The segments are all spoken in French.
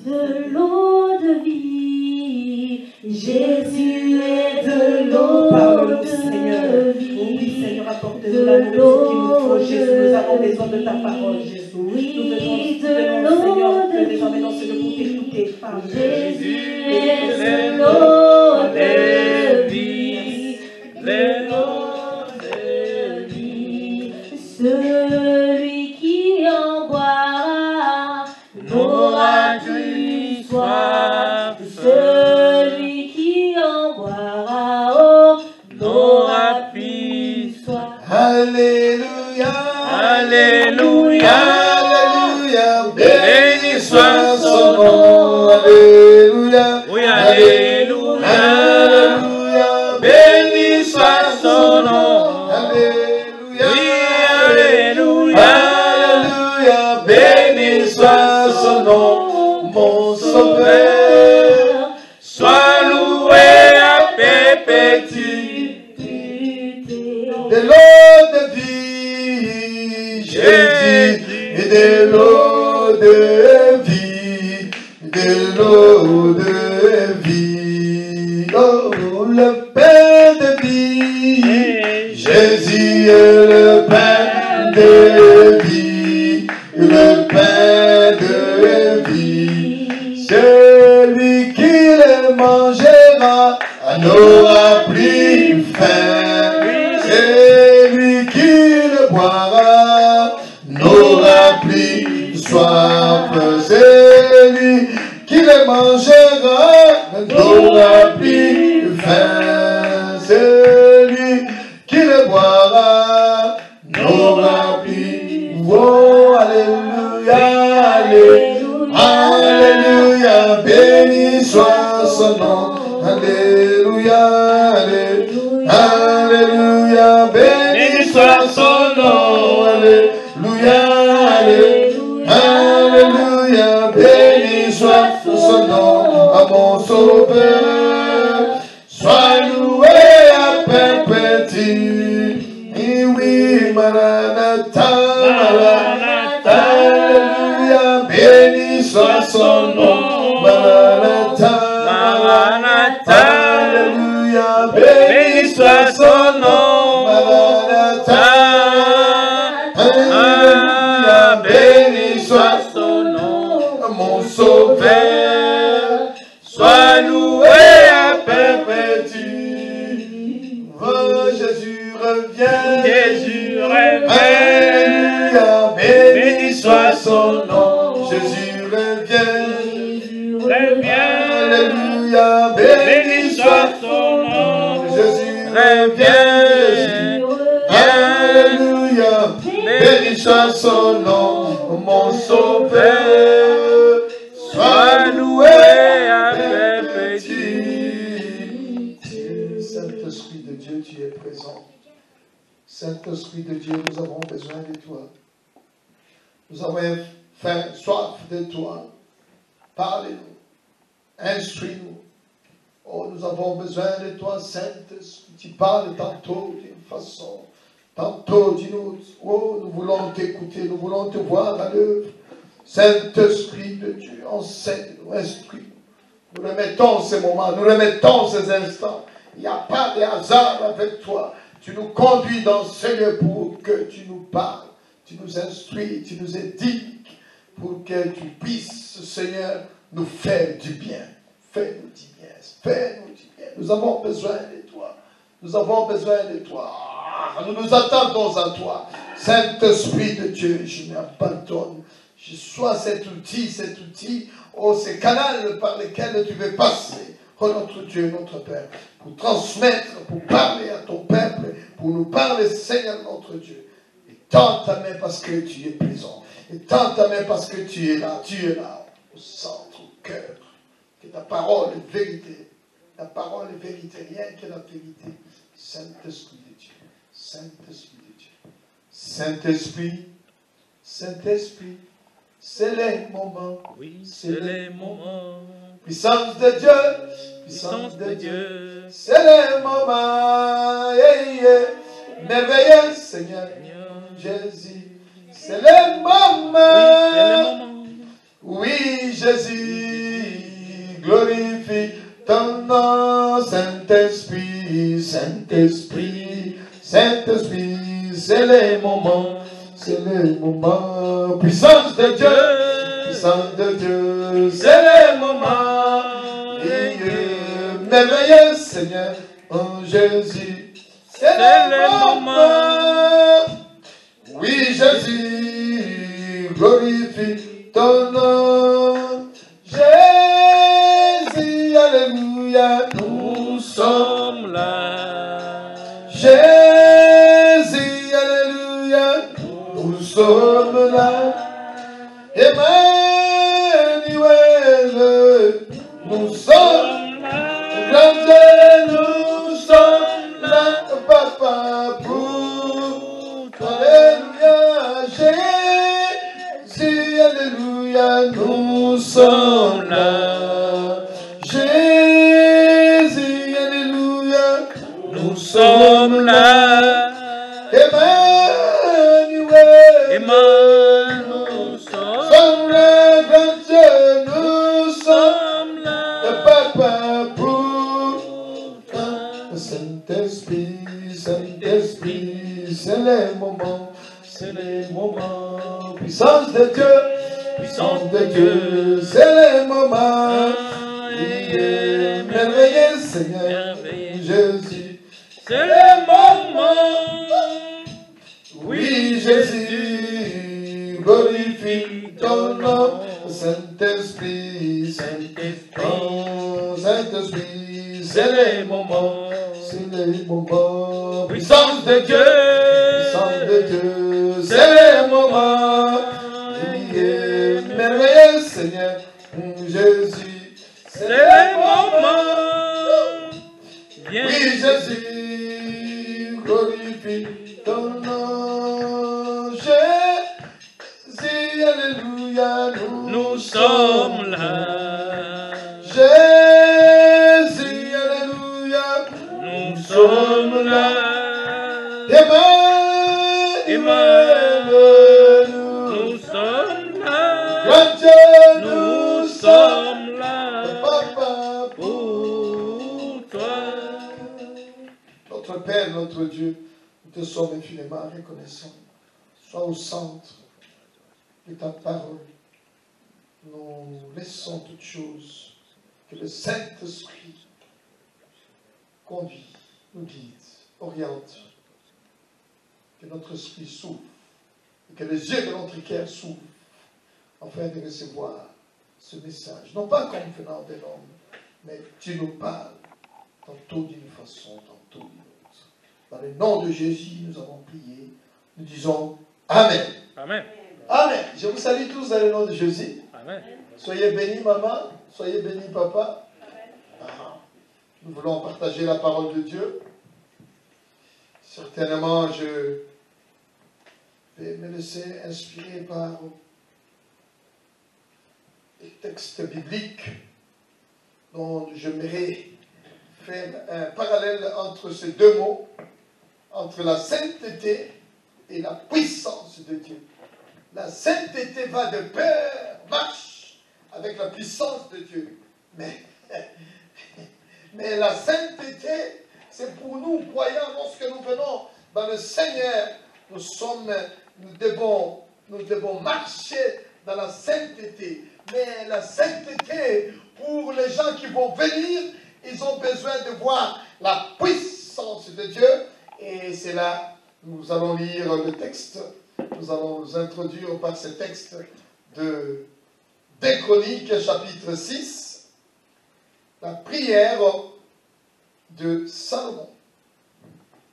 de l'eau de vie. Jésus est de l'eau de vie. Oui, Seigneur, apporte-nous la nourriture qu'il nous faut, Jésus. Nous avons besoin de ta parole, Jésus. Oui, nous de venons, Seigneur, l'eau de désormais dans vie. ce lieu pour t'écouter. Parle. Jésus est de l'eau de vie. De l'eau de vie. Celui qui en boira n'aura plus soif. Celui qui en boira, oh, n'aura plus soif. Alléluia, Alléluia, Alléluia, béni soit son nom. nom. Alléluia, Oui, Alléluia, Alléluia, béni soit son nom. Alléluia, Oui, Alléluia, Alléluia, béni soit son nom, mon sauveur. sois loué à perpétuité. De l'eau de vie, Jésus, et de l'eau de vie, de l'eau de vie. Oh, le pain de vie, Jésus est le pain de vie, le pain de vie. Celui qui le mangera n'aura plus faim. Celui qui le boira n'aura plus soif. Celui qui le mangera n'aura plus faim. Celui qui le boira n'aura plus. Oh, alléluia, alléluia, alléluia, béni soit son nom. Alléluia, alléluia, alléluia, béni soit son nom. Alléluia, alléluia, alléluia, béni soit son nom. À mon sauveur, sois loué à perpétuité. Et oui, Maranatha, Maranatha, alléluia, béni soit son nom. Maranatha, Maranatha, alléluia, béni soit son nom. Maranatha, alléluia, béni soit son nom. mon sauveur. Sois loué à Perpétue. Oh, Jésus revient. Jésus revient. Alléluia, béni soit son nom. Jésus revient. Alléluia, béni soit son nom. Jésus revient. Alléluia, béni soit son nom. Mon sauveur, sois loué à perpétuité. Saint-Esprit de Dieu, tu es présent. Saint-Esprit de Dieu, nous avons besoin de toi. Nous avons faim, soif de toi. Parlez-nous. Instruis-nous. Oh, nous avons besoin de toi, Saint-Esprit. Tu parles tantôt d'une façon, tantôt d'une autre. Oh, nous voulons t'écouter, nous voulons te voir à l'œuvre. Saint-Esprit de Dieu, enseigne-nous, instruis-nous. Nous remettons ces moments, nous remettons ces instants. Il n'y a pas de hasard avec toi. Tu nous conduis dans ce lieu pour que tu nous parles. Tu nous instruis, tu nous édiques pour que tu puisses, Seigneur, nous faire du bien. Fais-nous du bien. Fais-nous du bien. Nous avons besoin de toi. Nous avons besoin de toi. Nous nous attendons à toi. Saint-Esprit de Dieu, je m'abandonne. Je sois cet outil, oh, ce canal par lequel tu veux passer, oh notre Dieu, notre Père, pour transmettre, pour parler à ton peuple, pour nous parler, Seigneur notre Dieu. Et tends ta main parce que tu es présent. Et tends ta main parce que tu es là, au centre, au cœur. Que ta parole est vérité. Ta parole est vérité, rien que la vérité. Saint-Esprit de Dieu, Saint-Esprit de Dieu, Saint-Esprit, Saint-Esprit, c'est les moments. Oui, c'est les moments. Puissance de Dieu, puissance de Dieu, c'est les moments. Yeah, yeah. Merveilleux Seigneur Jésus, c'est les moments. Oui, c'est les moments. Oui, Jésus. glorifie ton nom, Saint-Esprit, Saint-Esprit, Saint-Esprit, c'est les moments, puissance de Dieu, c'est les moments, merveilleux Seigneur, en Jésus, c'est les moments, oui Jésus, glorifie ton nom, Jésus, alléluia, nous sommes là. Jésus, alléluia, nous sommes là. Emmanuel, nous sommes là. Grand Dieu, nous sommes là. Papa, pour toi, alléluia. Jésus, alléluia, nous sommes là. Jésus, alléluia, nous sommes là. Emmanuel, nous sommes là. Grand Dieu, nous sommes là. Papa, pour toi. Saint-Esprit, Saint-Esprit, c'est les moments, puissance de Dieu, c'est les moments, merveilleux Seigneur, Jésus, c'est les moments, oui Jésus, glorifie ton nom, Saint-Esprit, Saint-Esprit, c'est les moments, puissance de Dieu, c'est les moments, merveilleux Seigneur, Jésus, c'est les moments, oui Jésus, glorifie ton nom, Jésus, alléluia, nous sommes là. Jésus, alléluia, nous sommes là. Emmanuel, nous sommes là. Grand Dieu, nous sommes là. Papa, pour toi. Notre Père, notre Dieu, nous te sommes infiniment reconnaissants. Sois au centre de ta parole. Nous laissons toutes choses que le Saint-Esprit conduit, nous guide, oriente. Que notre esprit s'ouvre et que les yeux de notre cœur s'ouvrent afin de recevoir ce message. Non pas comme venant de l'homme, mais tu nous parles tantôt d'une façon, tantôt d'une autre. Dans le nom de Jésus, nous avons prié. Nous disons Amen. Amen. Amen. Je vous salue tous dans le nom de Jésus. Amen. Soyez bénis, maman. Soyez bénis, papa. Ah. Nous voulons partager la parole de Dieu. Certainement, je vais me laisser inspirer par les textes bibliques dont j'aimerais faire un parallèle entre ces deux mots, entre la sainteté et la puissance de Dieu. La sainteté va de pair, marche avec la puissance de Dieu. Mais la sainteté, c'est pour nous, croyants, lorsque nous venons dans le Seigneur, nous devons marcher dans la sainteté. Mais la sainteté, pour les gens qui vont venir, ils ont besoin de voir la puissance de Dieu. Et c'est là, nous allons lire le texte. Nous allons nous introduire par ce texte de 2 Chroniques, chapitre 6, la prière de Salomon.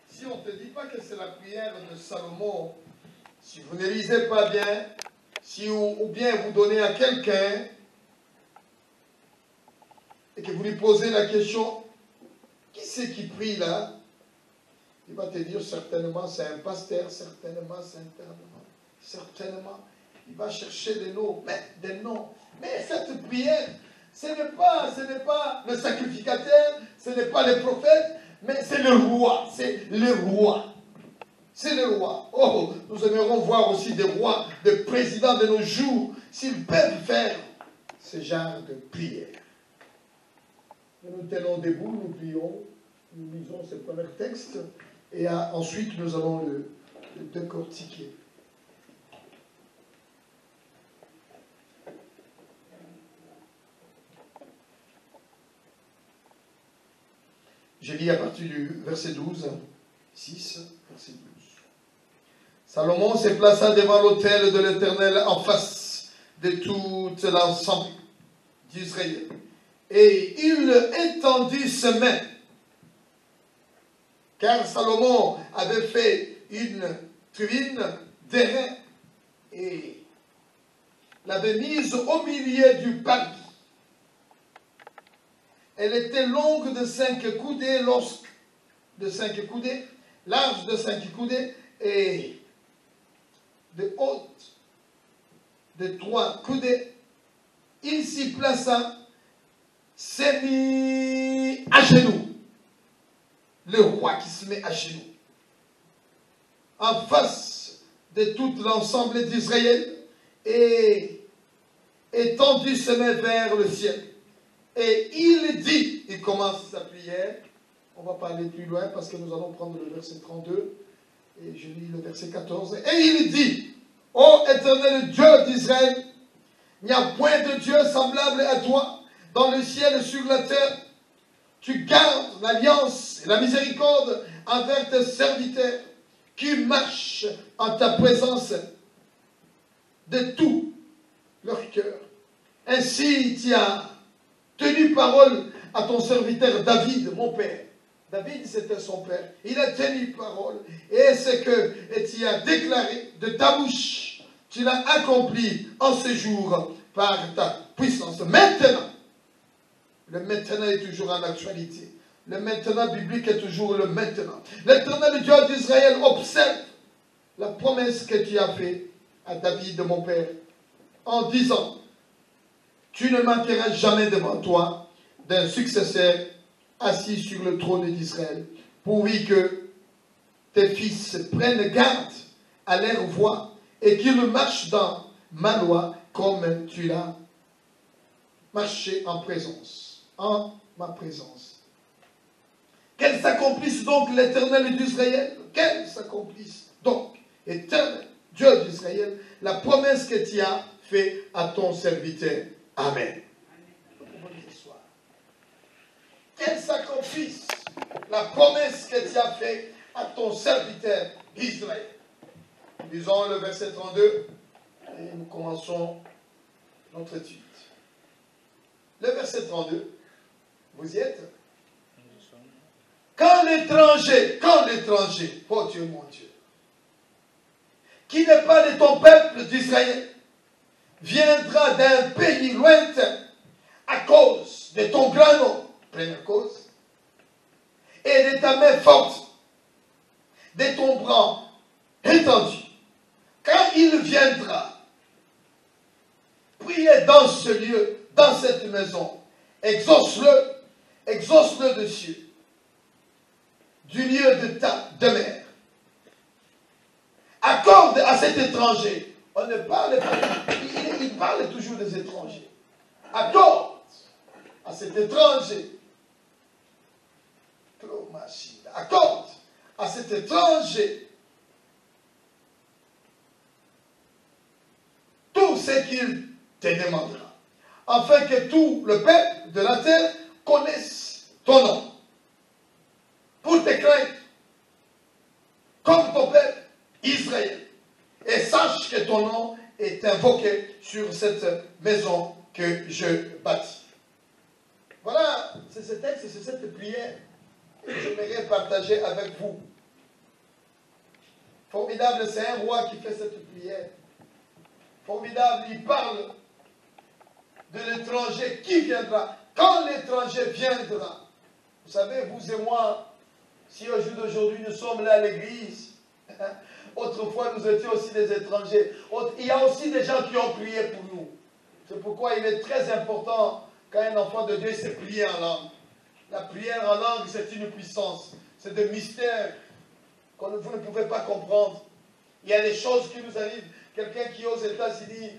Si on ne te dit pas que c'est la prière de Salomon, si vous ne lisez pas bien, ou bien vous donnez à quelqu'un et que vous lui posez la question, qui c'est qui prie là? Il va te dire certainement c'est un pasteur, certainement c'est un ternement, certainement il va chercher des noms, mais cette prière, ce n'est pas le sacrificateur, ce n'est pas le prophète, mais c'est le roi, c'est le roi. C'est le roi. Oh, nous aimerons voir aussi des rois, des présidents de nos jours, s'ils peuvent faire ce genre de prière. Nous nous tenons debout, nous prions, nous lisons ce premier texte, et ensuite nous allons le décortiquer. Je lis à partir du verset 12, 6, verset 12. Salomon se plaça devant l'autel de l'Éternel en face de tout l'ensemble d'Israël. Et il étendit ses mains, car Salomon avait fait une tribune d'airain et l'avait mise au milieu du parvis. Elle était longue de 5 coudées, large de 5 coudées et de haute de 3 coudées. Il s'y plaça, s'est mis à genoux. Le roi qui se met à genoux en face de tout l'ensemble d'Israël et étendit ses mains vers le ciel. Et il dit, il commence sa prière, on va parler plus loin parce que nous allons prendre le verset 32, et je lis le verset 14, et il dit, ô éternel Dieu d'Israël, il n'y a point de Dieu semblable à toi, dans le ciel et sur la terre. Tu gardes l'alliance et la miséricorde envers tes serviteurs, qui marchent en ta présence de tout leur cœur. Ainsi tu as tenu parole à ton serviteur David, mon père. David, c'était son père. Il a tenu parole. Et ce que tu as déclaré de ta bouche, tu l'as accompli en ce jour par ta puissance. Maintenant, le maintenant est toujours en actualité. Le maintenant biblique est toujours le maintenant. L'Éternel Dieu d'Israël observe la promesse que tu as faite à David, mon père, en disant, tu ne manqueras jamais devant toi d'un successeur assis sur le trône d'Israël, pourvu que tes fils prennent garde à leur voie et qu'ils marchent dans ma loi comme tu l'as marché en ma présence. Qu'elle s'accomplisse donc l'Éternel d'Israël, qu'elle s'accomplisse donc, Éternel Dieu d'Israël, la promesse que tu as faite à ton serviteur. Amen. Qu'elle s'accomplisse la promesse que tu as faite à ton serviteur Israël. Lisons le verset 32 et nous commençons notre étude. Le verset 32, vous y êtes? Quand l'étranger, oh Dieu mon Dieu, qui n'est pas de ton peuple d'Israël, viendra d'un pays lointain à cause de ton grand nom, première cause, et de ta main forte, de ton bras étendu. Quand il viendra, priez dans ce lieu, dans cette maison, exauce-le dessus, du lieu de ta demeure. Accorde à cet étranger, on ne parle pas, il parle toujours des étrangers. Accorde à cet étranger, accorde à cet étranger tout ce qu'il te demandera, afin que tout le peuple de la terre connaisse ton nom, pour te craindre, comme ton peuple Israël, et sache que ton nom est invoqué sur cette maison que je bâtis. Voilà, c'est ce texte, c'est cette prière que j'aimerais partager avec vous. Formidable, c'est un roi qui fait cette prière. Formidable, il parle de l'étranger qui viendra. Quand l'étranger viendra, vous savez, vous et moi, si au jour d'aujourd'hui nous sommes là à l'église, autrefois nous étions aussi des étrangers. Il y a aussi des gens qui ont prié pour nous. C'est pourquoi il est très important quand un enfant de Dieu s'est prié en langue. La prière en langue, c'est une puissance. C'est des mystères que vous ne pouvez pas comprendre. Il y a des choses qui nous arrivent. Quelqu'un qui est aux États-Unis,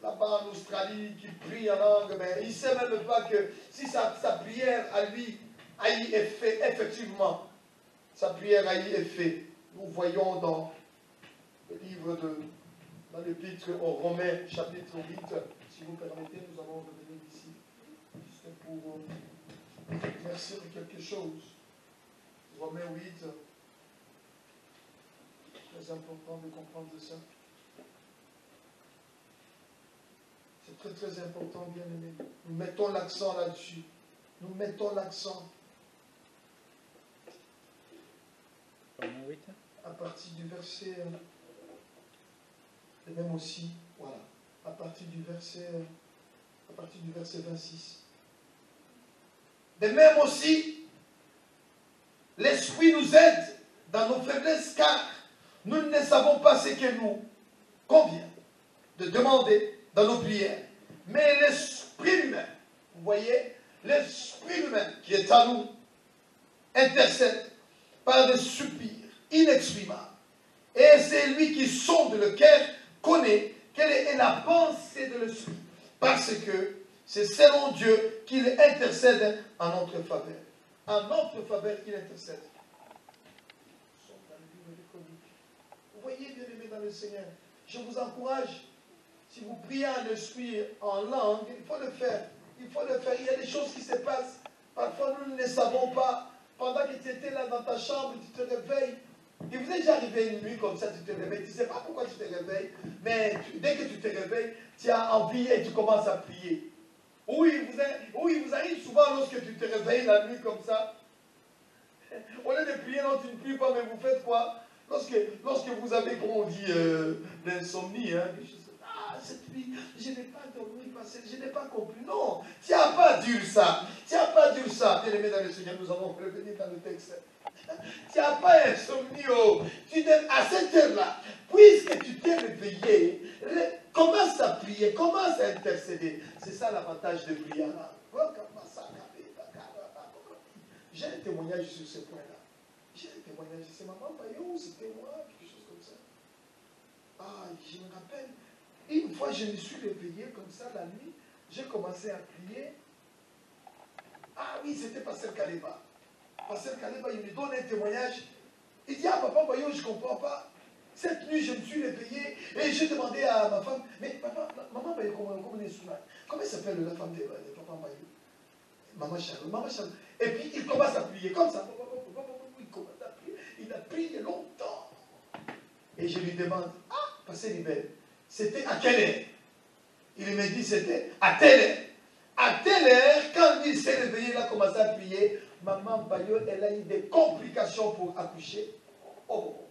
là-bas en Australie, qui prie en langue, mais il ne sait même pas que si sa prière à lui a eu effet, effectivement, sa prière a eu effet. Nous voyons dans le livre dans l'épître aux Romains, chapitre 8, si vous permettez, nous allons revenir ici, juste pour éclaircir quelque chose. Romains 8, très important de comprendre ça. C'est très très important, bien aimé. Nous mettons l'accent là-dessus. Nous mettons l'accent. Romains 8. À partir du verset, et même aussi, voilà, à partir du verset 26. De même aussi, l'Esprit nous aide dans nos faiblesses, car nous ne savons pas ce que nous convient de demander dans nos prières. Mais l'Esprit humain, vous voyez, l'Esprit humain qui est à nous, intercède par des soupirs inexprimables. Et c'est lui qui sonde le cœur, connaît quelle est la pensée de l'Esprit. Parce que c'est selon Dieu qu'il intercède en notre faveur. En notre faveur, il intercède. Vous voyez, bien aimé dans le Seigneur, je vous encourage, si vous priez en esprit, en langue, il faut le faire. Il faut le faire. Il y a des choses qui se passent. Parfois, nous ne les savons pas. Pendant que tu étais là dans ta chambre, tu te réveilles. Il vous est déjà arrivé une nuit comme ça, tu te réveilles. Tu ne sais pas pourquoi tu te réveilles, mais dès que tu te réveilles, tu as envie et tu commences à prier. Ou il vous arrive souvent lorsque tu te réveilles la nuit comme ça. Au lieu de prier, non, tu ne pries pas, mais vous faites quoi? Lorsque vous avez, comme on dit, l'insomnie, hein, cette nuit, je n'ai pas dormi, parce que je n'ai pas compris. Non, tu n'as pas dit ça. Tu n'as pas dit ça. Bien aimé dans le Seigneur, nous allons revenir dans le texte. Tu n'as pas insomnie. À cette heure-là, puisque tu t'es réveillé, commence à prier, commence à intercéder. C'est ça l'avantage de prier. J'ai un témoignage sur ce point-là. J'ai un témoignage. C'est maman Bayo, c'était moi, quelque chose comme ça. Ah, je me rappelle. Une fois, je me suis réveillé comme ça la nuit. J'ai commencé à prier. Ah oui, c'était Pasteur Kaleba. Pasteur Kaleba, il me donne un témoignage. Il dit, ah papa Bayo, je ne comprends pas. Cette nuit, je me suis réveillé et j'ai demandé à ma femme, mais papa, maman Bayo, comment s'appelle la femme de papa Bayo? Maman Charles. Et puis, il commence à prier comme ça. Il commence à prier. Il a prié longtemps. Et je lui demande, ah, Pasteur Libel, c'était à quelle heure? Il me dit, c'était à telle heure. À telle heure, quand il s'est réveillé, il a commencé à prier. Maman Bayo, elle a eu des complications pour accoucher. Oh,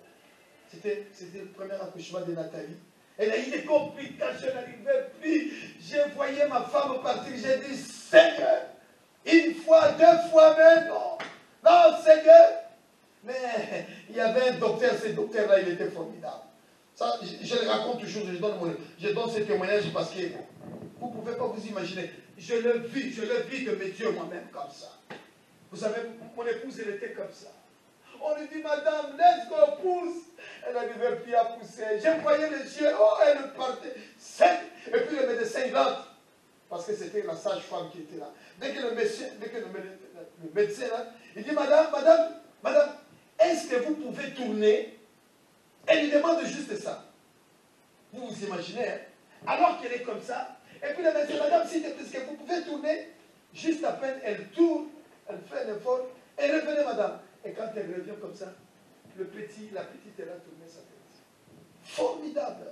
c'était le premier accouchement de Nathalie. Elle a eu des complications, elle n'arrivait plus. J'ai voyé ma femme partir, j'ai dit, Seigneur, une fois, deux fois, mais non. Non, Seigneur. Mais il y avait un docteur, ce docteur-là, il était formidable. Ça, je le raconte toujours, je donne ce témoignage parce que vous ne pouvez pas vous imaginer. Je le vis de mes yeux moi-même comme ça. Vous savez, mon épouse, elle était comme ça. On lui dit, madame, let's go, pousse. Elle n'arrivait plus à pousser. Je voyais les yeux, oh, elle partait sec. Et puis le médecin, il entre. Parce que c'était la sage-femme qui était là. Dès que le médecin là, il dit, madame, est-ce que vous pouvez tourner? Elle lui demande juste ça. Vous vous imaginez, hein? Alors qu'elle est comme ça. Et puis le médecin, madame, est-ce que vous pouvez tourner? Juste à peine, elle tourne, elle fait un effort. Elle revenait, madame. Et quand elle revient comme ça, la petite, elle a tourné sa tête. Formidable.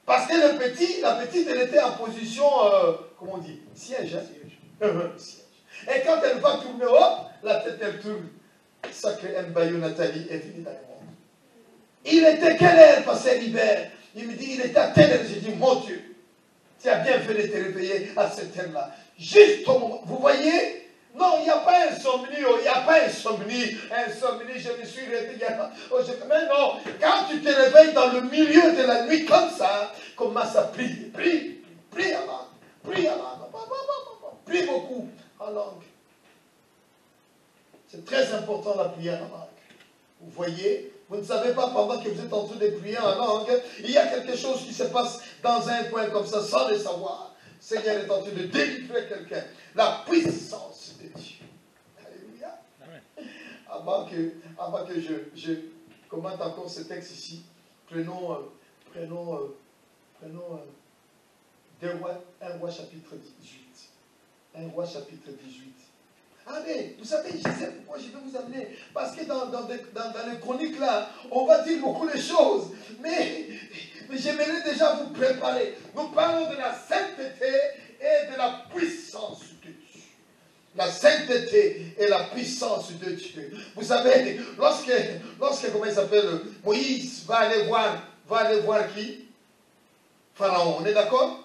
Parce que la petite, elle était en position, comment on dit, siège. Hein? Siège. Et quand elle va tourner, hop, la tête, elle tourne. Sacré Mbayo Nathalie est venue dans le monde. Il était quelle heure, Pasteur l'hiver? Il me dit, il était à telle heure. J'ai dit, mon Dieu, tu as bien fait de te réveiller à cette heure-là. Juste au moment, vous voyez? Non, il n'y a pas insomnie, il n'y a pas insomnie. Insomnie, je me suis réveillé. Mais non, quand tu te réveilles dans le milieu de la nuit comme ça, commence à prier. Prie en langue. Prie beaucoup en langue. C'est très important la prière en langue. Vous voyez, Vous ne savez pas pendant que vous êtes en train de prier en langue, il y a quelque chose qui se passe dans un coin comme ça sans le savoir. Le Seigneur est en train de délivrer quelqu'un. La puissance de Dieu. Alléluia. Avant que je commente encore ce texte ici, prenons 1 Roi chapitre 18. 1 Roi chapitre 18. Ah mais, vous savez, je sais pourquoi je vais vous amener. Parce que dans les chroniques là, on va dire beaucoup de choses. Mais j'aimerais déjà vous préparer. Nous parlons de la sainteté et de la puissance de Dieu. La sainteté et la puissance de Dieu. Vous savez, lorsque comment il s'appelle, Moïse va aller voir qui? Pharaon, on est d'accord?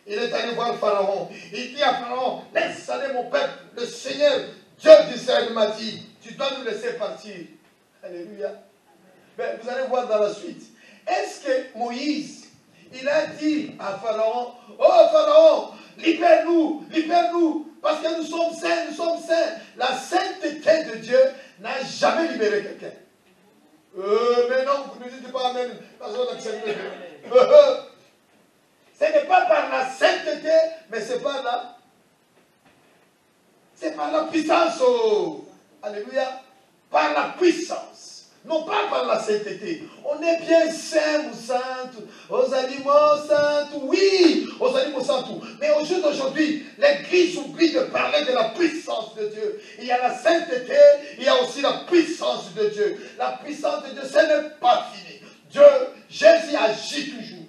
Il est allé voir Pharaon. Il dit à Pharaon, laisse aller mon peuple. Le Seigneur, Dieu d'Israël m'a dit, tu dois nous laisser partir. Alléluia. Mais vous allez voir dans la suite. Est-ce que Moïse, il a dit à Pharaon, oh Pharaon, libère-nous, libère-nous, parce que nous sommes saints, nous sommes saints. La sainteté de Dieu n'a jamais libéré quelqu'un. Mais non, vous ne dites pas Amen. Personne n'accepte Dieu. Ce n'est pas par la sainteté, mais c'est par la puissance. Oh. Alléluia. Par la puissance. Non pas par la sainteté. On est bien saints ou saintes, aux aliments saints, oui, aux aliments saints. Mais au jour d'aujourd'hui, l'Église oublie de parler de la puissance de Dieu. Il y a la sainteté, il y a aussi la puissance de Dieu. La puissance de Dieu, ce n'est pas fini. Dieu, Jésus agit toujours.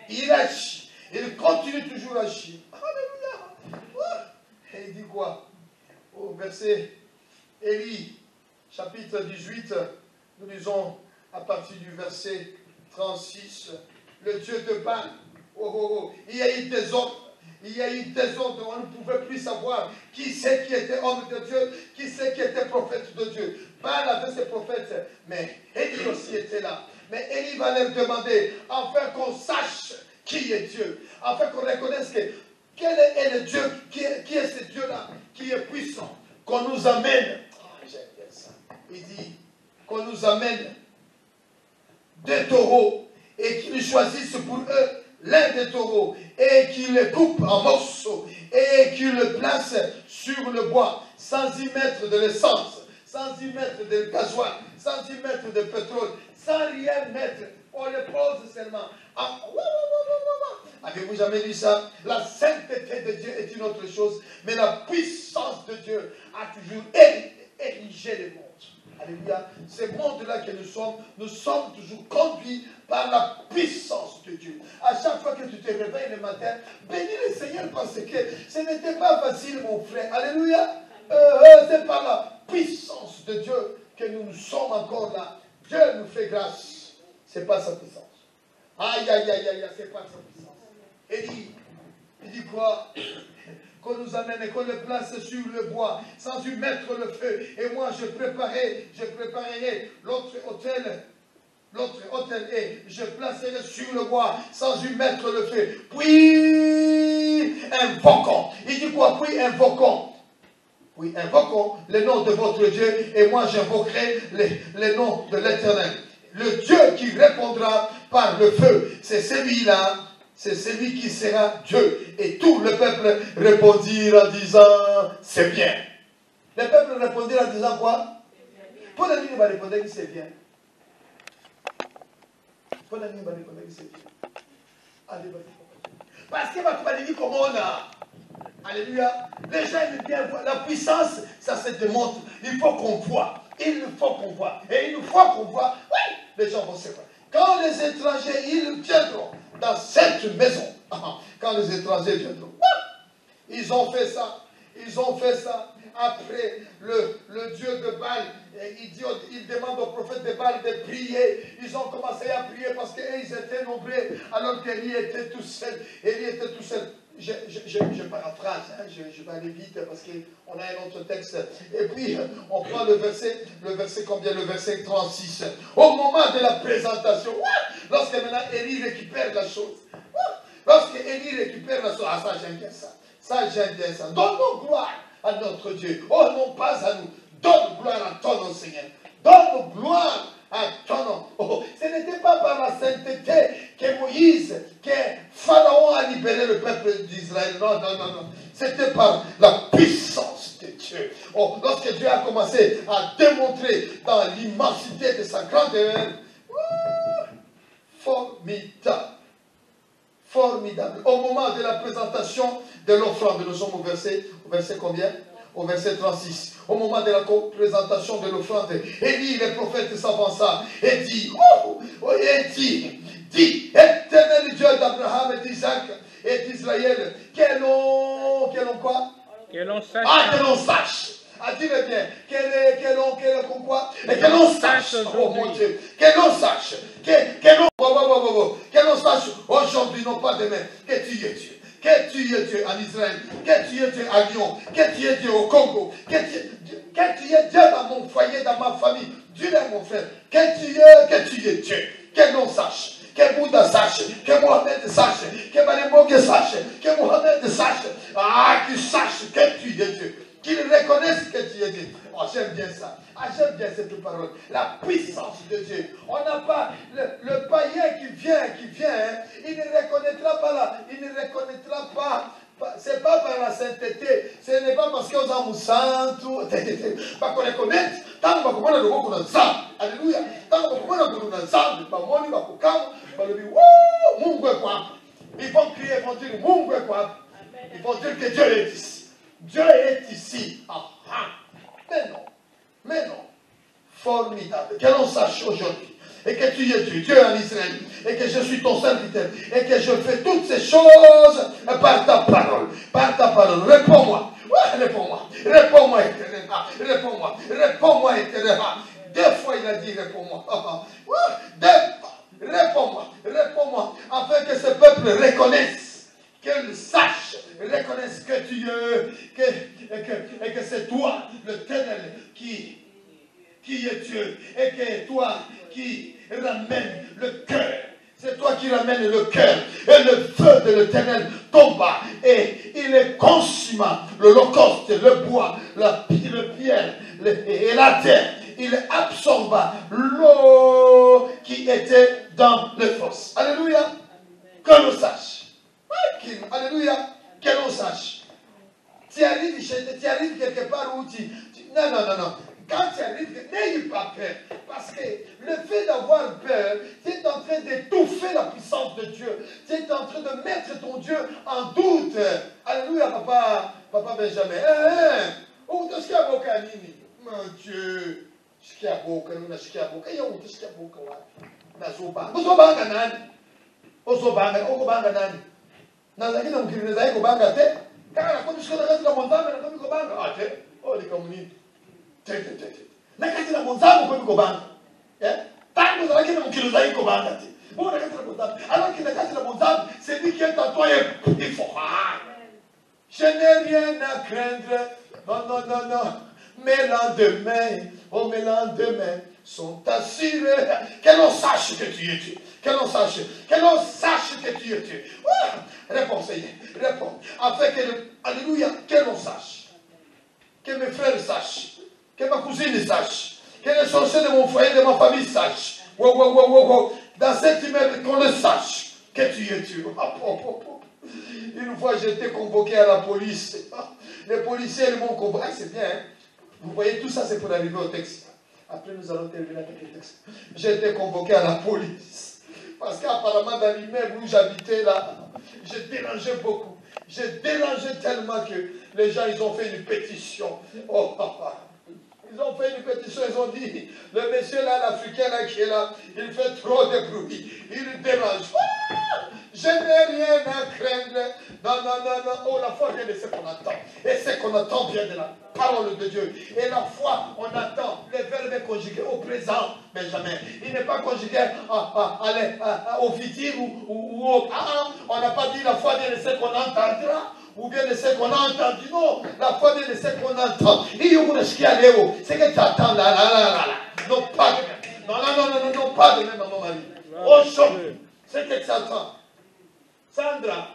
Il agit. Il continue toujours à agir. Alléluia. Et il dit quoi? Au verset Élie, chapitre 18, nous lisons à partir du verset 36, le Dieu de Baal. Il y a eu des ordres. Il y a eu des ordres. On ne pouvait plus savoir qui c'est qui était homme de Dieu, qui c'est qui était prophète de Dieu. Baal avait ses prophètes, mais Élie aussi était là. Mais Élie va leur demander, afin qu'on sache qui est Dieu, afin qu'on reconnaisse quel est le Dieu, qui est ce Dieu-là, qui est puissant, qu'on nous amène. J'aime bien ça. Il dit qu'on nous amène des taureaux et qu'ils choisissent pour eux l'un des taureaux et qu'ils le coupent en morceaux et qu'ils le placent sur le bois sans y mettre de l'essence, sans y mettre de gasoil, sans y mettre de pétrole, sans rien mettre. On le pose seulement. Avez-vous jamais lu ça? La sainteté de Dieu est une autre chose, mais la puissance de Dieu a toujours érigé le monde. Alléluia. Ce monde-là que nous sommes toujours conduits par la puissance de Dieu. À chaque fois que tu te réveilles le matin, bénis le Seigneur parce que ce n'était pas facile, mon frère. Alléluia. C'est par la puissance de Dieu que nous sommes encore là. Dieu nous fait grâce. Ce n'est pas sa puissance. Aïe, aïe, aïe, aïe, c'est pas sa puissance. Il dit quoi? Qu'on nous amène et qu'on le place sur le bois, sans y mettre le feu. Et moi, je préparerai l'autre autel et je placerai sur le bois, sans y mettre le feu. Puis, invoquons. Il dit quoi? Puis, invoquons. Oui, invoquons le nom de votre Dieu, et moi, j'invoquerai le nom de l'Éternel. Le Dieu qui répondra par le feu, c'est celui-là. C'est celui qui sera Dieu. Et tout le peuple répondit en disant, c'est bien. Le peuple répondit en disant quoi? Pour la nuit, il va répondre que c'est bien. Pour la nuit, il va répondre que c'est bien. Allez, parce que tu vas dire comment on a. Alléluia. Les gens aiment bien voir. La puissance, ça se démontre. Il faut qu'on voit. Il faut qu'on voit. Et une fois qu'on voit, oui, les gens vont se voir. Quand les étrangers, ils viendront dans cette maison. Quand les étrangers viendront. Ils ont fait ça. Ils ont fait ça. Après, le Dieu de Baal, il demande au prophète de Baal de prier. Ils ont commencé à prier parce qu'ils étaient nombreux, alors qu'Élie était tout seul. Élie était tout seul. Je paraphrase, hein, je vais aller vite parce qu'on a un autre texte. Et puis, on prend le verset combien? Le verset 36. Au moment de la présentation, lorsque maintenant Élie récupère la chose. Lorsque Élie récupère la chose, ah ça j'aime bien ça. Ça j'aime bien ça. Donne-nous gloire à notre Dieu. Oh non, pas à nous. Donne gloire à ton nom, Seigneur. Donne gloire Attends, oh, ce n'était pas par la sainteté que Moïse, que Pharaon a libéré le peuple d'Israël. Non, non, non, non. C'était par la puissance de Dieu. Oh, lorsque Dieu a commencé à démontrer dans l'immensité de sa grandeur, formidable. Formidable. Au moment de la présentation de l'offrande, nous sommes au verset combien? Au verset 36. Au moment de la présentation de l'offrande, Élie, le prophète, s'avança et dit, dit, éternel Dieu d'Abraham et d'Isaac et d'Israël, que l'on quoi? Que l'on sache. Ah, que l'on sache. Ah, dis-le bien. Que l'on sache. Oh mon Dieu. Que l'on sache. Que l'on sache aujourd'hui, non pas demain, que tu es Dieu. Que tu es Dieu en Israël. Que tu es Dieu à Lyon. Que tu es Dieu au Congo. Que tu es Dieu dans mon foyer, dans ma famille. Dis-le, mon frère. Que tu es Dieu. Que l'on sache. Que Bouddha sache, que Mohamed sache, que Malémogue sache, que Mohamed sache. Ah, qu'il sache que tu es Dieu. Qu'il reconnaisse que tu es Dieu. Oh, j'aime bien ça. Ah, j'aime bien cette parole. La puissance de Dieu. On n'a pas le païen qui vient, il ne reconnaîtra pas là. Il ne reconnaîtra pas. C'est pas par la sainteté. Ce n'est pas parce qu'on a un santo. Pas qu'on reconnaisse. Tant qu'on a le mot qu'on a ça. Alléluia. Tant qu'on a le ça. Ils vont crier, ils vont dire Mungu est quoi. Ils vont dire que Dieu est ici. Dieu est ici. Ah, ah. Mais non. Formidable. Que l'on sache aujourd'hui. Et que tu es Dieu, Dieu en Israël. Et que je suis ton serviteur. Et que je fais toutes ces choses par ta parole. Par ta parole. Réponds-moi. Ouais, réponds-moi. Réponds-moi, éternel. Réponds-moi. Réponds-moi, éternel. Deux fois il a dit réponds-moi. Réponds-moi. Réponds-moi. Afin que ce peuple reconnaisse. Qu'elle sache, reconnaisse que tu es, et que c'est toi, l'Éternel, qui est Dieu, et que toi qui ramène le cœur. C'est toi qui ramène le cœur. Et le feu de l'Éternel tomba. Et il est consumant l'holocauste, le bois, le pierre et la terre. Il absorba l'eau qui était dans les fosses. Alléluia. Que l'on sache. Alléluia. Que l'on sache. Tu arrives quelque part où tu... Non. Quand tu arrives, n'ayez pas peur. Parce que le fait d'avoir peur, tu es en train d'étouffer la puissance de Dieu. Tu es en train de mettre ton Dieu en doute. Alléluia, papa Benjamin. Oh, tu as mon Dieu. C'est lui qui est en toi et il faut. Je n'ai rien à craindre. Non. Mes lendemains sont assurés. Que l'on sache que tu es Dieu. Que l'on sache que tu es Dieu. Réponds, Seigneur. Réponds. Afin que, alléluia, que l'on sache. Que mes frères sachent. Que ma cousine sache. Que les sorciers de mon foyer, de ma famille sachent. Dans cet immeuble, qu'on le sache. Que tu es Dieu. Une fois, j'ai été convoqué à la police. Les policiers m'ont convoqué. C'est bien, hein? Vous voyez, tout ça, c'est pour arriver au texte. Après, nous allons terminer avec le texte. J'ai été convoqué à la police. Parce qu'apparemment, dans l'immeuble où j'habitais, là, je dérangeais beaucoup. J'ai dérangé tellement que les gens, ils ont fait une pétition. Ils ont fait une pétition, ils ont dit, le monsieur là, l'Africain là qui est là, il fait trop de bruit. Il dérange. Je n'ai rien à craindre. Non. Oh, la foi vient de ce qu'on attend. Et ce qu'on attend vient de la parole de Dieu. Et la foi, on attend. Le verbe est conjugué au présent, Benjamin. Il n'est pas conjugué au futur ou au... on n'a pas dit la foi vient de ce qu'on entendra. Ou bien de ce qu'on a entendu. Non, la foi vient de ce qu'on entend. C'est que tu attends là. Non, pas de même. Non, pas de même, maman Marie. Aujourd'hui, c'est que tu attends. Sandra,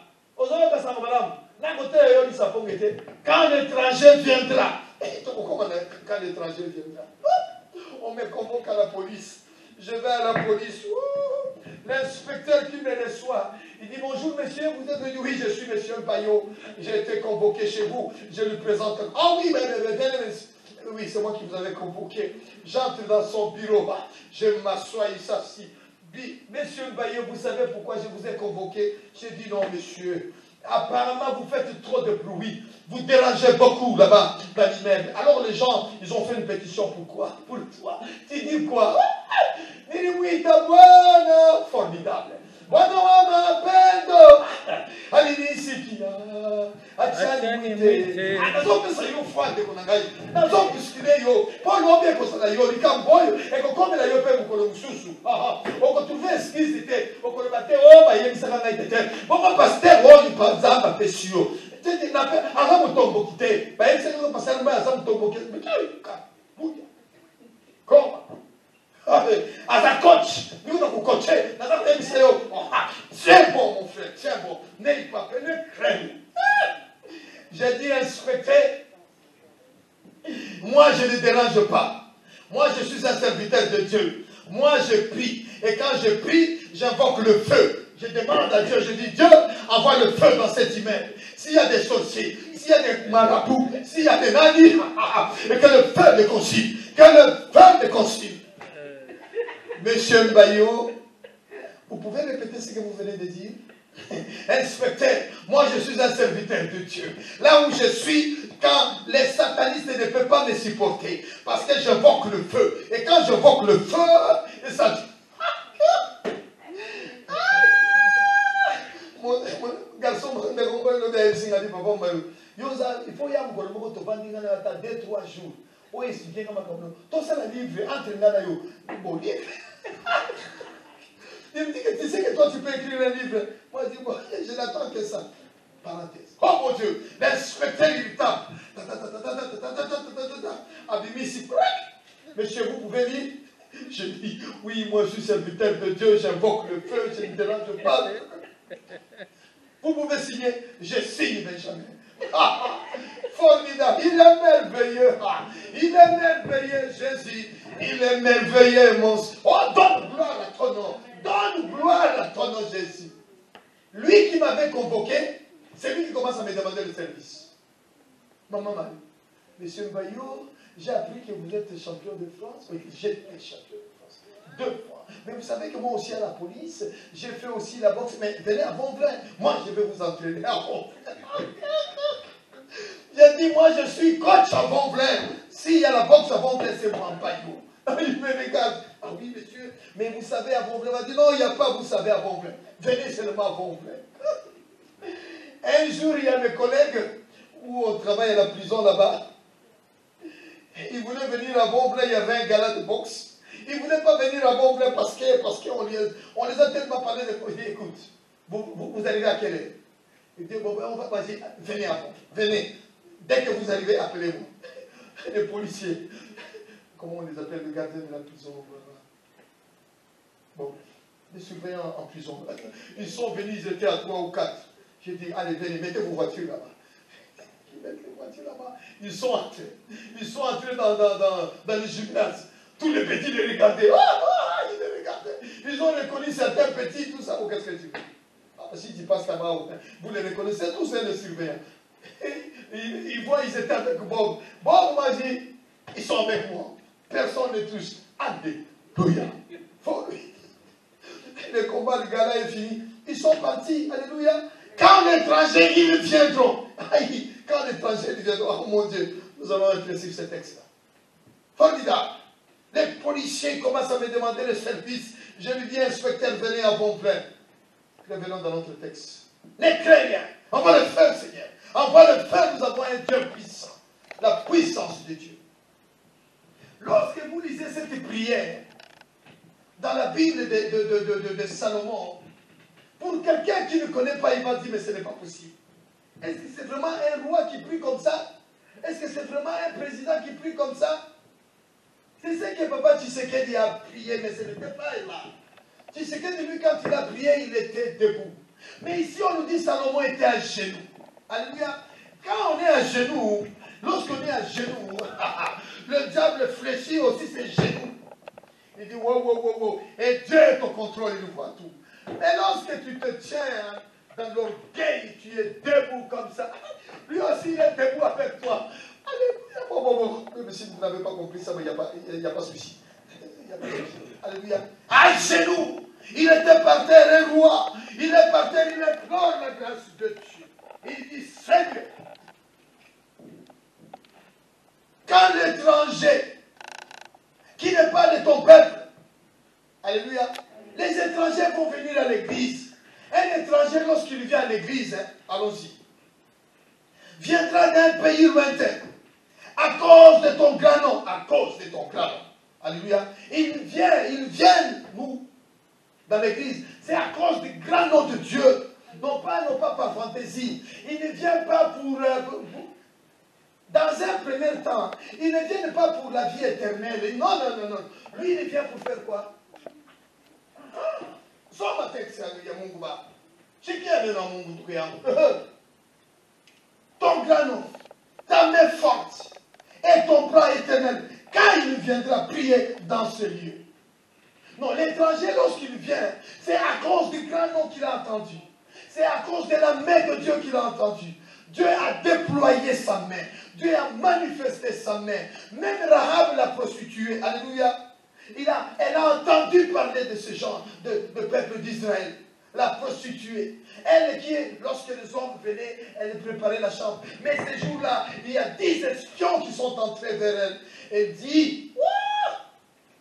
quand l'étranger viendra, quand l'étranger viendra, on me convoque à la police. Je vais à la police. L'inspecteur qui me reçoit, il dit bonjour monsieur, vous êtes venu? Oui, je suis monsieur Bayo. J'ai été convoqué chez vous. Je lui présente. Ah oui, oui, c'est moi qui vous avais convoqué. J'entre dans son bureau. Je m'assois, il s'assit. Monsieur Bayo, vous savez pourquoi je vous ai convoqué? J'ai dit non monsieur. Apparemment, vous faites trop de bruit. Vous dérangez beaucoup là-bas dans l'immeuble. Alors les gens, ils ont fait une pétition. Pourquoi? Pour toi. Tu dis quoi? Il dit oui, ta bonne. Formidable. Bwana wa mapendo. Alinisikia. Achani mwite. Nazopesa yo fwande kunangai. Nazokusikile yo. Polo obye kosala yo likamboyo. Eko komela yo pe mukolo mususu. Oko trouver excuse te. Oko le bate o ba yemisaka ngai tete. Boko pasteur o ipanzamba pesio. Tete na pe aga mutombo kite. Ba yemisaka no pasteur mba za mutombo kite. Buya. Koma. À ta coach, nous nous coacher, c'est bon mon frère, c'est bon, n'aie pas peur, ne craigne. J'ai dit inspecteur, moi je ne dérange pas, moi je suis un serviteur de Dieu, moi je prie, et quand je prie, j'invoque le feu. Je demande à Dieu, je dis Dieu, envoie le feu dans cet immeuble. S'il y a des sorciers, s'il y a des marabouts, s'il y a des nannis, et que le feu les consume, que le feu les consume. Monsieur Mbayo, vous pouvez répéter ce que vous venez de dire? Inspecteur, moi je suis un serviteur de Dieu. Là où je suis, quand les satanistes ne peuvent pas me supporter, parce que j'invoque le feu. Et quand j'invoque le feu, ça dit... Mon garçon, il faut y avoir 2-3 jours. Oui, expliquer comment tout ça, le livre, entre les bon livre. Il me dit que tu sais que toi, tu peux écrire un livre. Moi, je dis, bon, je n'attends que ça. Parenthèse. Oh mon Dieu, l'inspecteur, il tape. Abimisi, monsieur, vous pouvez lire? Je dis, oui, moi, je suis serviteur de Dieu, j'invoque le feu, je ne dérange pas. Vous pouvez signer? Je signe, Benjamin. Formidable, il est merveilleux, il est merveilleux, Jésus, il est merveilleux, mon... Oh, donne gloire à ton nom, donne gloire à ton nom, Jésus. Lui qui m'avait convoqué, c'est lui qui commence à me demander le service. Maman Marie, monsieur Mbayo, j'ai appris que vous êtes champion de France. Oui, j'étais champion de France, 2 fois. Mais vous savez que moi aussi à la police, j'ai fait aussi la boxe, mais venez à Vondrin. Moi, je vais vous entraîner à Vondrin. J'ai dit, moi, je suis coach à Vondrin. S'il y a la boxe à Vondrin, c'est moi, Mbayo. Il me regarde. Ah oui, monsieur, mais vous savez à Vondrin. Il m'a dit, non, il n'y a pas, vous savez à Vondrin. Venez seulement à Vondrin. Un jour, il y a mes collègues où on travaille à la prison là-bas. Ils voulaient venir à Vondrin, il y avait un gala de boxe. Ils ne voulaient pas venir à Vondrin parce qu'on les a tellement parlé de... Il dit, écoute, vous arrivez à quelle heure? Il dit, bon, on va passer, venez à Vondrin, venez. Dès que vous arrivez, appelez-moi. Les policiers, comment on les appelle, les gardiens de la prison? Bon, les surveillants en prison. Ils sont venus, ils étaient à 3 ou 4. J'ai dit, allez, venez, mettez vos voitures là-bas. Ils mettent les voitures là-bas. Ils sont entrés. Ils sont entrés dans le gymnase. Tous les petits les regardaient. Ils les regardaient. Ils ont reconnu certains petits, tout ça. Oh, qu'est-ce que tu veux? Si tu passes là-bas, vous les reconnaissez tous, les surveillants. Ils voient, ils étaient avec Bob. Bob m'a dit, ils sont avec moi. Personne ne touche. Alléluia. Le combat, le gala est fini. Ils sont partis. Alléluia. Quand l'étranger, ils viendront. Quand l'étranger, ils viendront. Oh mon Dieu, nous allons entrer sur ce texte-là. Formidable. Les policiers commencent à me demander le service. Je lui dis, inspecteur, venez à bon plein. Revenons dans notre texte. Ne craignez rien. Envoie le feu, Seigneur. Envoie le feu, nous avons un Dieu puissant. La puissance de Dieu. Lorsque vous lisez cette prière dans la Bible de Salomon, pour quelqu'un qui ne connaît pas, il va dire, mais ce n'est pas possible. Est-ce que c'est vraiment un roi qui prie comme ça? Est-ce que c'est vraiment un président qui prie comme ça? C'est ce que Papa Tshisekedi a prié, mais ce n'était pas là. Tshisekedi, lui, quand il a prié, il était debout. Mais ici, on nous dit Salomon était à genoux. Alléluia. Quand on est à genoux, lorsqu'on est à genoux, le diable fléchit aussi ses genoux. Il dit, wow, wow, wow, wow. Et Dieu est au contrôle, il voit tout. Mais lorsque tu te tiens dans l'orgueil, tu es debout comme ça. Lui aussi, il est debout avec toi. Alléluia. Bon, bon, bon. Mais si vous n'avez pas compris ça, il n'y a pas de souci. Il n'y a pas de souci. Alléluia. À genoux. Il était par terre, un roi. Il est par terre, il implore la grâce de Dieu. Il dit, Seigneur, quand l'étranger qui n'est pas de ton peuple, alléluia, les étrangers vont venir à l'église. Un étranger, lorsqu'il vient à l'église, hein, allons-y, viendra d'un pays lointain, à cause de ton grand nom, à cause de ton grand nom. Alléluia. Ils viennent, nous, dans l'église, c'est à cause du grand nom de Dieu. Non pas par fantaisie. Il ne vient pas pour dans un premier temps, il ne vient pas pour la vie éternelle. Non, non, non, non. Lui, il vient pour faire quoi? Soma texte ya Mungu ba. Chikia neno Mungu ndugu yangu. Ton grand nom, ta main forte et ton bras éternel, quand il viendra prier dans ce lieu. Non, l'étranger, lorsqu'il vient, c'est à cause du grand nom qu'il a entendu. C'est à cause de la main de Dieu qu'il a entendu. Dieu a déployé sa main. Dieu a manifesté sa main. Même Rahab, la prostituée, alléluia, elle a entendu parler de ce genre de peuple d'Israël. La prostituée. Elle qui est, lorsque les hommes venaient, elle préparait la chambre. Mais ces jours-là, il y a 10 espions qui sont entrés vers elle. Elle dit, ouah,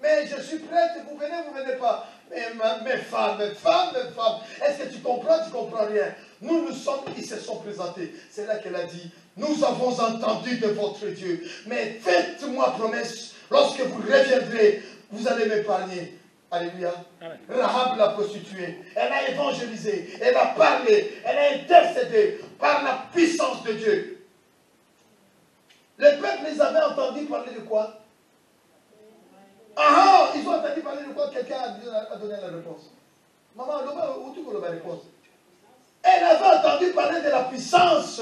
mais je suis prête, vous venez pas. Mais mes femmes, est-ce que tu comprends rien? Nous sommes, ils se sont présentés. C'est là qu'elle a dit, nous avons entendu de votre Dieu. Mais faites-moi promesse, lorsque vous reviendrez, vous allez m'épargner. Alléluia. Amen. Rahab la prostituée, elle a évangélisé, elle a parlé, elle a intercédé par la puissance de Dieu. Les peuples, ils avaient entendu parler de quoi? Ah, ils ont entendu parler de quoi? Quelqu'un a donné la réponse. Maman, où tu veux la réponse? Elle avait entendu parler de la puissance.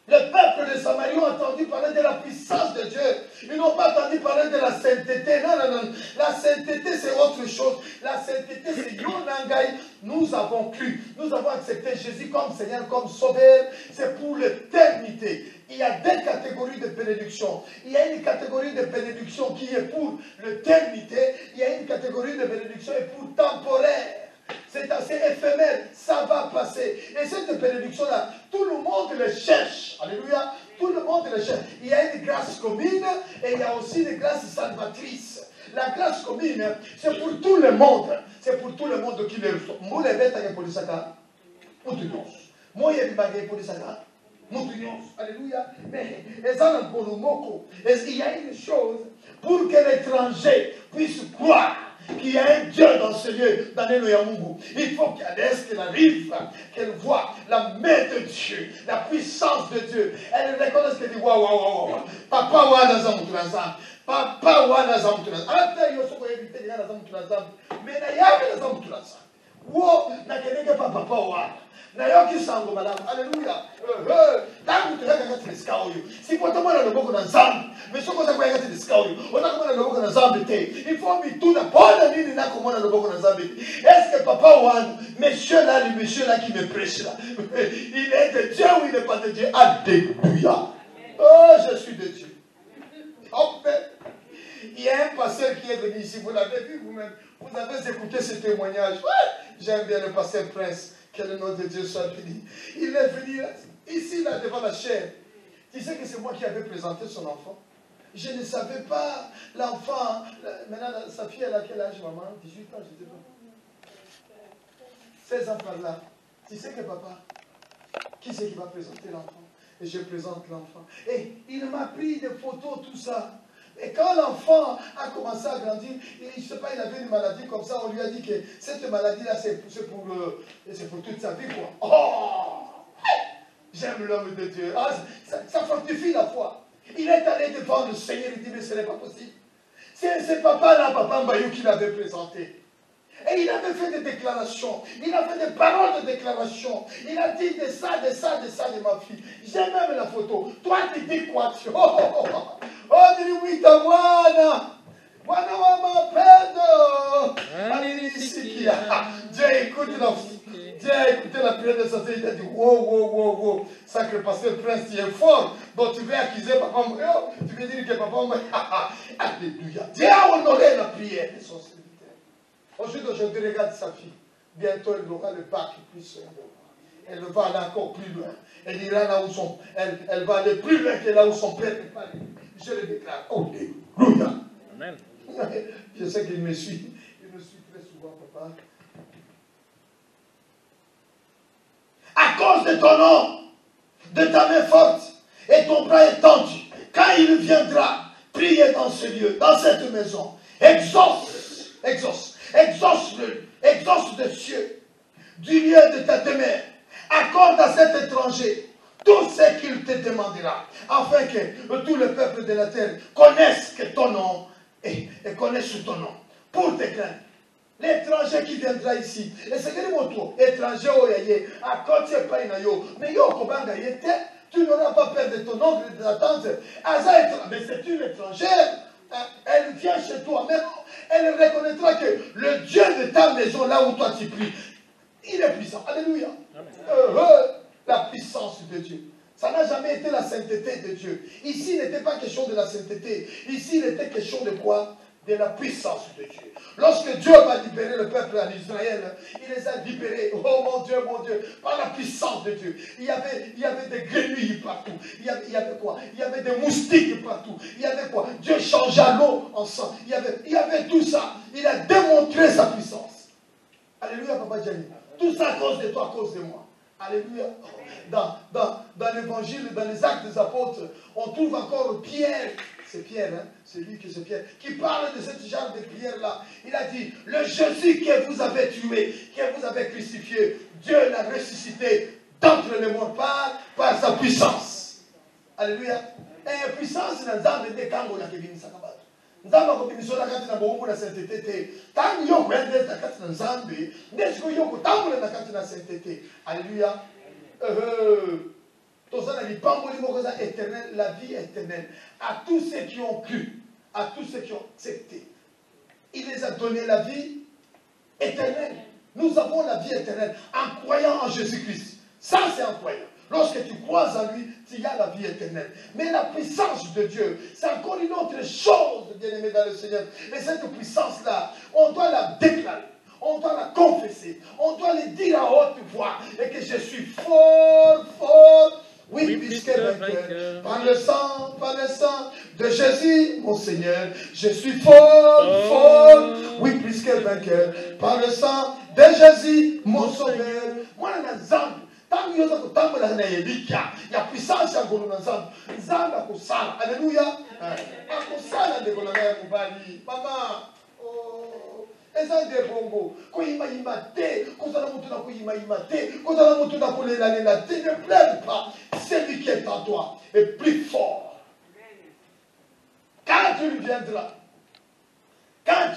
Le peuple de Samarie ont entendu parler de la puissance de Dieu. Ils n'ont pas entendu parler de la sainteté. Non, non, non. La sainteté, c'est autre chose. La sainteté, c'est Yonangai. Nous avons cru. Nous avons accepté Jésus comme Seigneur, comme Sauveur. C'est pour l'éternité. Il y a deux catégories de bénédiction. Il y a une catégorie de bénédiction qui est pour l'éternité. Il y a une catégorie de bénédiction qui est pour temporaire. C'est assez éphémère, ça va passer. Et cette bénédiction-là, tout le monde le cherche. Alléluia. Tout le monde le cherche. Il y a une grâce commune et il y a aussi une grâce salvatrice. La grâce commune, c'est pour tout le monde. C'est pour tout le monde qui le reçoit. Moi, les bêtes, pour les saccades. Moi, alléluia. Mais il y a une chose pour que l'étranger puisse croire qu'il y a un Dieu dans ce lieu, dans le Yamungu. Il faut qu'elle arrive, qu'elle voit la main de Dieu, la puissance de Dieu. Elle reconnaisse qu'elle dit waouh, waouh, waouh, papa wana zamutranza, papa wana zamutranza. Ata yosoko yebite yana zamutranza, mais na yabe na zamutranza. Wo na keneke papa wana. Na yoki sango malamu. Alléluia. Tangu tuleka kati nisika oyo. Si kwa tamana loboko na zambi. Mesoko za kwa kati nisika oyo. Otaka mwana loboko na zambi te. Il faut mituna pona nini nako mwana loboko na zambi. Est-ce que papa wangu, monsieur là, le monsieur là qui me prêche là, il est de Dieu ou il n'est pas de Dieu? Alléluia. Oh, je suis de Dieu. En fait, il y a un pasteur qui est venu ici. Vous l'avez vu vous-même. Vous avez écouté ce témoignage. Ouais. J'aime bien le pasteur Prince. Que le nom de Dieu soit béni. Il est venu ici, là, devant la chair. Tu sais que c'est moi qui avais présenté son enfant. Je ne savais pas l'enfant. Maintenant, sa fille, elle a quel âge, maman? 18 ans, je ne sais pas. 16 ans par là. Tu sais que papa, qui c'est qui va présenter l'enfant? Et je présente l'enfant. Et il m'a pris des photos, tout ça. Et quand l'enfant a commencé à grandir, je ne sais pas, il avait une maladie comme ça, on lui a dit que cette maladie-là, c'est pour toute sa vie, quoi. Oh! J'aime l'homme de Dieu. Ah, ça fortifie la foi. Il est allé devant le Seigneur, il dit, mais ce n'est pas possible. C'est papa-là, papa Mbayou, qui l'avait présenté. Et il avait fait des déclarations. Il a fait des paroles de déclaration. Il a dit de ça, de ça, de ça de ma fille. J'ai même la photo. Toi, tu dis quoi? Oh, dis oui, Tawana. Wana wa mapendo. Alinisikia. Dieu écoute la prière de sa fille. Il a dit, wow. Sacré pasteur Prince, tu es fort. Donc tu veux accuser Papa Moyo. Tu veux dire que Papa Moyo. Alléluia. Dieu a honoré la prière de son serviteur. Aujourd'hui, regarde sa fille. Bientôt, elle aura le bac plus loin. Elle va aller encore plus loin. Elle ira là où elle va aller plus loin que là où son père n'est pas allé. Je le déclare. Alléluia. Amen. Je sais qu'il me suit. Il me suit très souvent, papa. À cause de ton nom, de ta main forte et ton bras étendu, quand il viendra prier dans ce lieu, dans cette maison, exauce des cieux, du lieu de ta demeure, accorde à cet étranger tout ce qu'il te demandera, afin que tout le peuple de la terre connaisse que ton nom et connaisse ton nom, pour te craindre. L'étranger qui viendra ici, et c'est que mon tour, étranger, à côté pas inayo, mais yo, kobanga yete, tu n'auras pas peur de ton oncle et de ta tante. Mais c'est une étrangère. Elle vient chez toi, mais elle reconnaîtra que le Dieu de ta maison, là où toi tu pries, il est puissant. Alléluia. La puissance de Dieu. Ça n'a jamais été la sainteté de Dieu. Ici, il n'était pas question de la sainteté. Ici, il était question de quoi? De la puissance de Dieu. Lorsque Dieu va libérer le peuple en Israël, il les a libérés, oh mon Dieu, par la puissance de Dieu. Il y avait des grenouilles partout. Il y avait quoi? Il y avait des moustiques partout. Il y avait quoi? Dieu changea l'eau en sang. Il y avait tout ça. Il a démontré sa puissance. Alléluia, Papa Gianni. Tout ça à cause de toi, à cause de moi. Alléluia. Dans l'évangile, dans les actes des apôtres, on trouve encore Pierre. C'est Pierre, hein? C'est lui que c'est Pierre, qui parle de ce genre de prière-là. Il a dit, le Jésus que vous avez tué, que vous avez crucifié, Dieu l'a ressuscité d'entre les morts par sa puissance. Alléluia. Et puissance, dans Zambé, des Kango, la Kevin Sakabat. Nzamba kobimisona kati na bomo na sainteté. Tant yo kwende na kati na Nzambe, ndesiko yo kutambula na kati na sainteté. Alléluia. Éternel, la vie éternelle, à tous ceux qui ont cru, à tous ceux qui ont accepté. Il les a donné la vie éternelle. Nous avons la vie éternelle en croyant en Jésus-Christ. Ça, c'est en croyant. Lorsque tu crois en lui, tu as la vie éternelle. Mais la puissance de Dieu, c'est encore une autre chose, bien-aimé dans le Seigneur. Et cette puissance-là, on doit la déclarer. On doit la confesser. On doit le dire à haute voix. Et que je suis fort. Oui, puisque vainqueur. Par le sang de Jésus, mon Seigneur. Je suis fort. Oui, puisque vainqueur. Par le sang de Jésus, mon Sauveur. Moi, dans Zambie, tant que il y a puissance à Golo dans Zambie. Zambie a Kosala. Alléluia. A Kosala de Golonaya Moubali. Maman. Eza de bongo, koyima te, kozala mutu na koyima te, kozala mutu na kolela te, ne plaide pas, celui qui est en toi est plus fort. Quand tu viendras, quand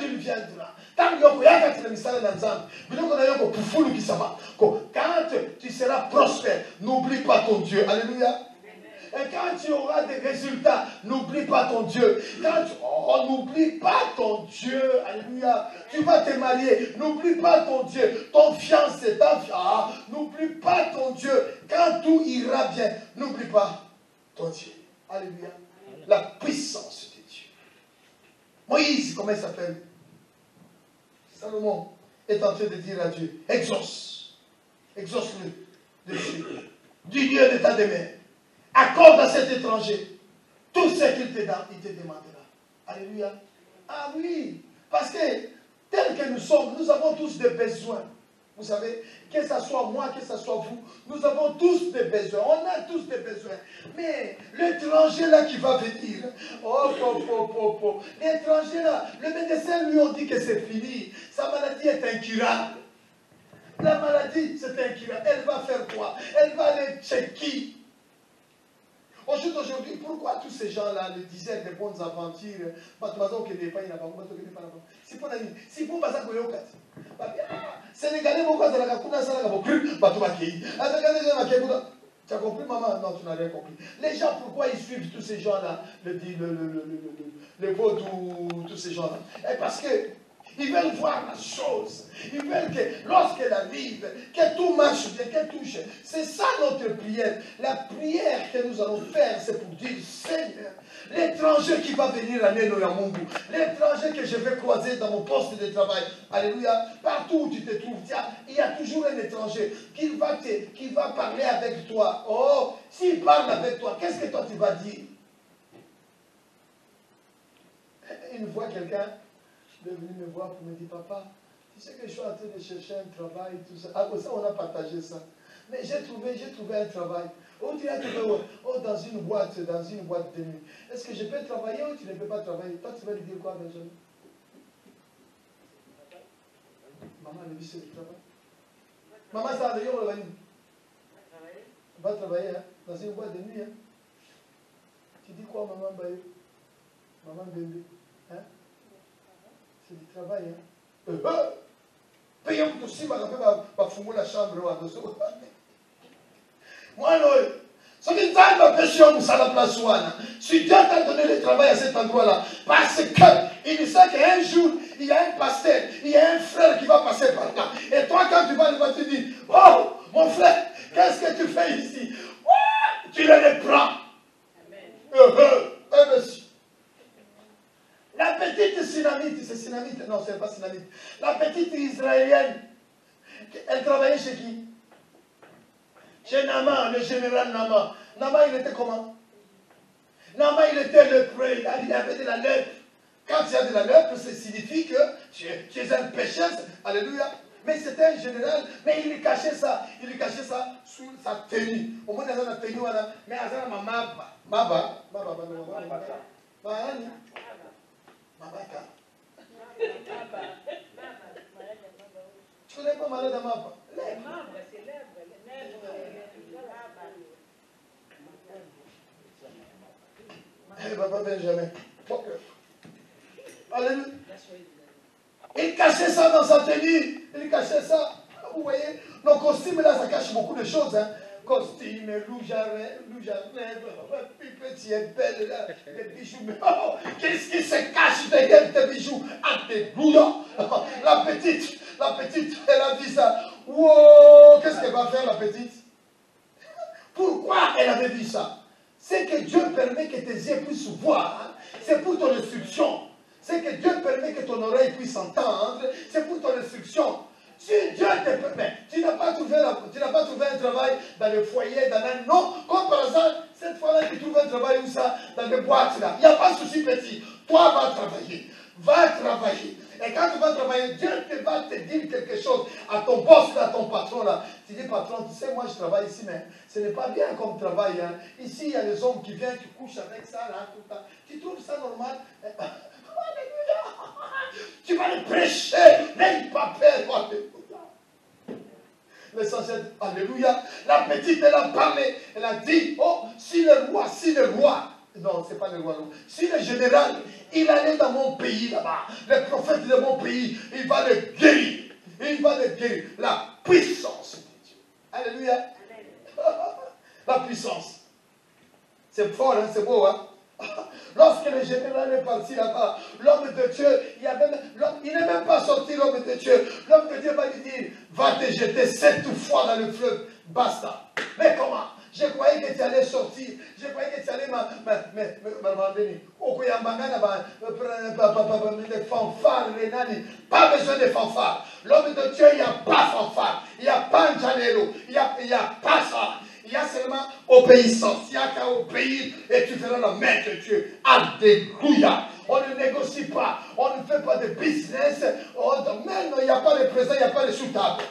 tu seras prospère, n'oublie pas ton Dieu. Alléluia. Et quand tu auras des résultats, n'oublie pas ton Dieu. N'oublie pas ton Dieu. Alléluia. Tu vas te marier, n'oublie pas ton Dieu. Ton fiancé, ta fiancée, n'oublie pas ton Dieu. Quand tout ira bien, n'oublie pas ton Dieu. Alléluia. La puissance de Dieu. Moïse, comment il s'appelle? Salomon est en train de dire à Dieu, exauce-le de Dieu, du Dieu de ta demeure. Accorde à cet étranger tout ce qu'il te demandera. Alléluia. Ah oui, parce que tel que nous sommes, nous avons tous des besoins. Vous savez, que ce soit moi, que ce soit vous, nous avons tous des besoins. On a tous des besoins. Mais l'étranger là qui va venir, l'étranger là, le médecin lui a dit que c'est fini. Sa maladie est incurable. La maladie, c'est incurable. Elle va faire quoi? Elle va aller checker. Aujourd'hui, pourquoi tous ces gens-là le disaient des bonnes aventures? C'est pour ça que Sénégalais, Tu as compris, maman? Non, tu n'as rien compris. Les gens, pourquoi ils suivent tous ces gens-là? Les vaudous, tous ces gens-là. Parce que ils veulent voir la chose. Ils veulent que lorsqu'elle arrive, que tout marche bien, qu'elle touche. C'est ça notre prière. La prière que nous allons faire, c'est pour dire, Seigneur, l'étranger qui va venir à Neno Yamungu, l'étranger que je vais croiser dans mon poste de travail, alléluia, partout où tu te trouves, il y a toujours un étranger qui va parler avec toi. Oh, s'il parle avec toi, qu'est-ce que toi tu vas dire? Une fois, quelqu'un est venu me voir pour me dire, papa, tu sais que je suis en train de chercher un travail, tout ça. Ah, ça, on a partagé ça. Mais j'ai trouvé un travail. Oh, tu l'as trouvé dans une boîte de nuit. Est-ce que je peux travailler ou tu ne peux pas travailler? Toi, tu vas lui dire quoi, Benjamin? Maman, elle dit c'est le travail. Maman, ça va d'ailleurs, on va travailler dans une boîte de nuit. Hein? Tu dis quoi, maman Bayo? Maman bébé? Hein? C'est du travail. Hein? Payons pour aussi, ma va fumer la chambre. Moi, non. Ce qui t'a empêché à la place si Dieu t'a donné le travail à cet endroit-là, parce qu'il sait qu'un jour, il y a un pasteur, il y a un frère qui va passer par là. Et toi, quand tu vas, il va te dire, oh, mon frère, qu'est-ce que tu fais ici? Tu le reprends. Monsieur. La petite Sinamite, c'est Sinamite, non, c'est pas Sinamite. La petite Israélienne, elle travaillait chez qui? Chez Naaman, le général Naaman. Naaman, il était comment? Naaman, il était lépreux, il avait de la lèpre. Quand il y a de la lèpre, ça signifie que tu es un pécheur, alléluia. Mais c'était un général, mais il cachait ça sous sa tenue. Au moins, il a la tenue, mais il a la maba. Mabaka. Tu connais pas malade à Maba? Papa Benjamin. Alléluia. Il cachait ça dans sa tenue. Il cachait ça. Vous voyez, nos costumes là, ça cache beaucoup de choses. Hein. Costume, rouge à lèvres, petit et belle, là, les bijoux. Mais oh, qu'est-ce qui se cache derrière tes bijoux? Alléluia. La petite, elle a dit ça. Wow, qu'est-ce qu'elle va faire, la petite? Pourquoi elle avait dit ça? C'est que Dieu permet que tes yeux puissent voir. Hein. C'est pour ton instruction. C'est que Dieu permet que ton oreille puisse entendre. C'est pour ton instruction. Si Dieu te permet, tu n'as pas trouvé un travail dans le foyer, non, comme par hasard, cette fois-là, tu trouves un travail où ça, dans les boîtes là. Il n'y a pas de souci petit. Toi, va travailler. Et quand tu vas travailler, Dieu va te dire quelque chose à ton boss, à ton patron là. Tu dis, patron, tu sais, moi je travaille ici, mais ce n'est pas bien comme travail. Hein. Ici, il y a des hommes qui viennent, qui couchent avec ça là, tout le temps. Tu trouves ça normal? Tu vas le prêcher, n'aie pas peur. Alléluia. L'essentiel, alléluia. La petite, elle a parlé, elle a dit, oh, si le roi, non, c'est pas le roi, non. Si le général, il allait dans mon pays là-bas, le prophète de mon pays, il va le guérir. La puissance de Dieu. Alléluia. La puissance. C'est fort, hein, c'est beau, hein. Lorsque le général est parti là-bas, l'homme de Dieu, il n'est même pas sorti, l'homme de Dieu. L'homme de Dieu va lui dire, va te jeter 7 fois dans le fleuve, basta. Mais comment? Je croyais que tu allais sortir. Je croyais que tu allais m'amener. Les fanfares, les nani. Pas besoin de fanfares. L'homme de Dieu, il n'y a pas fanfare. Il n'y a pas un janelo. Il n'y a pas ça. Il y a seulement obéissance. Il n'y a qu'à obéir et tu feras la main de Dieu. Alléluia. On ne négocie pas. On ne fait pas de business. Même il n'y a pas de présent, il n'y a pas de sous-table.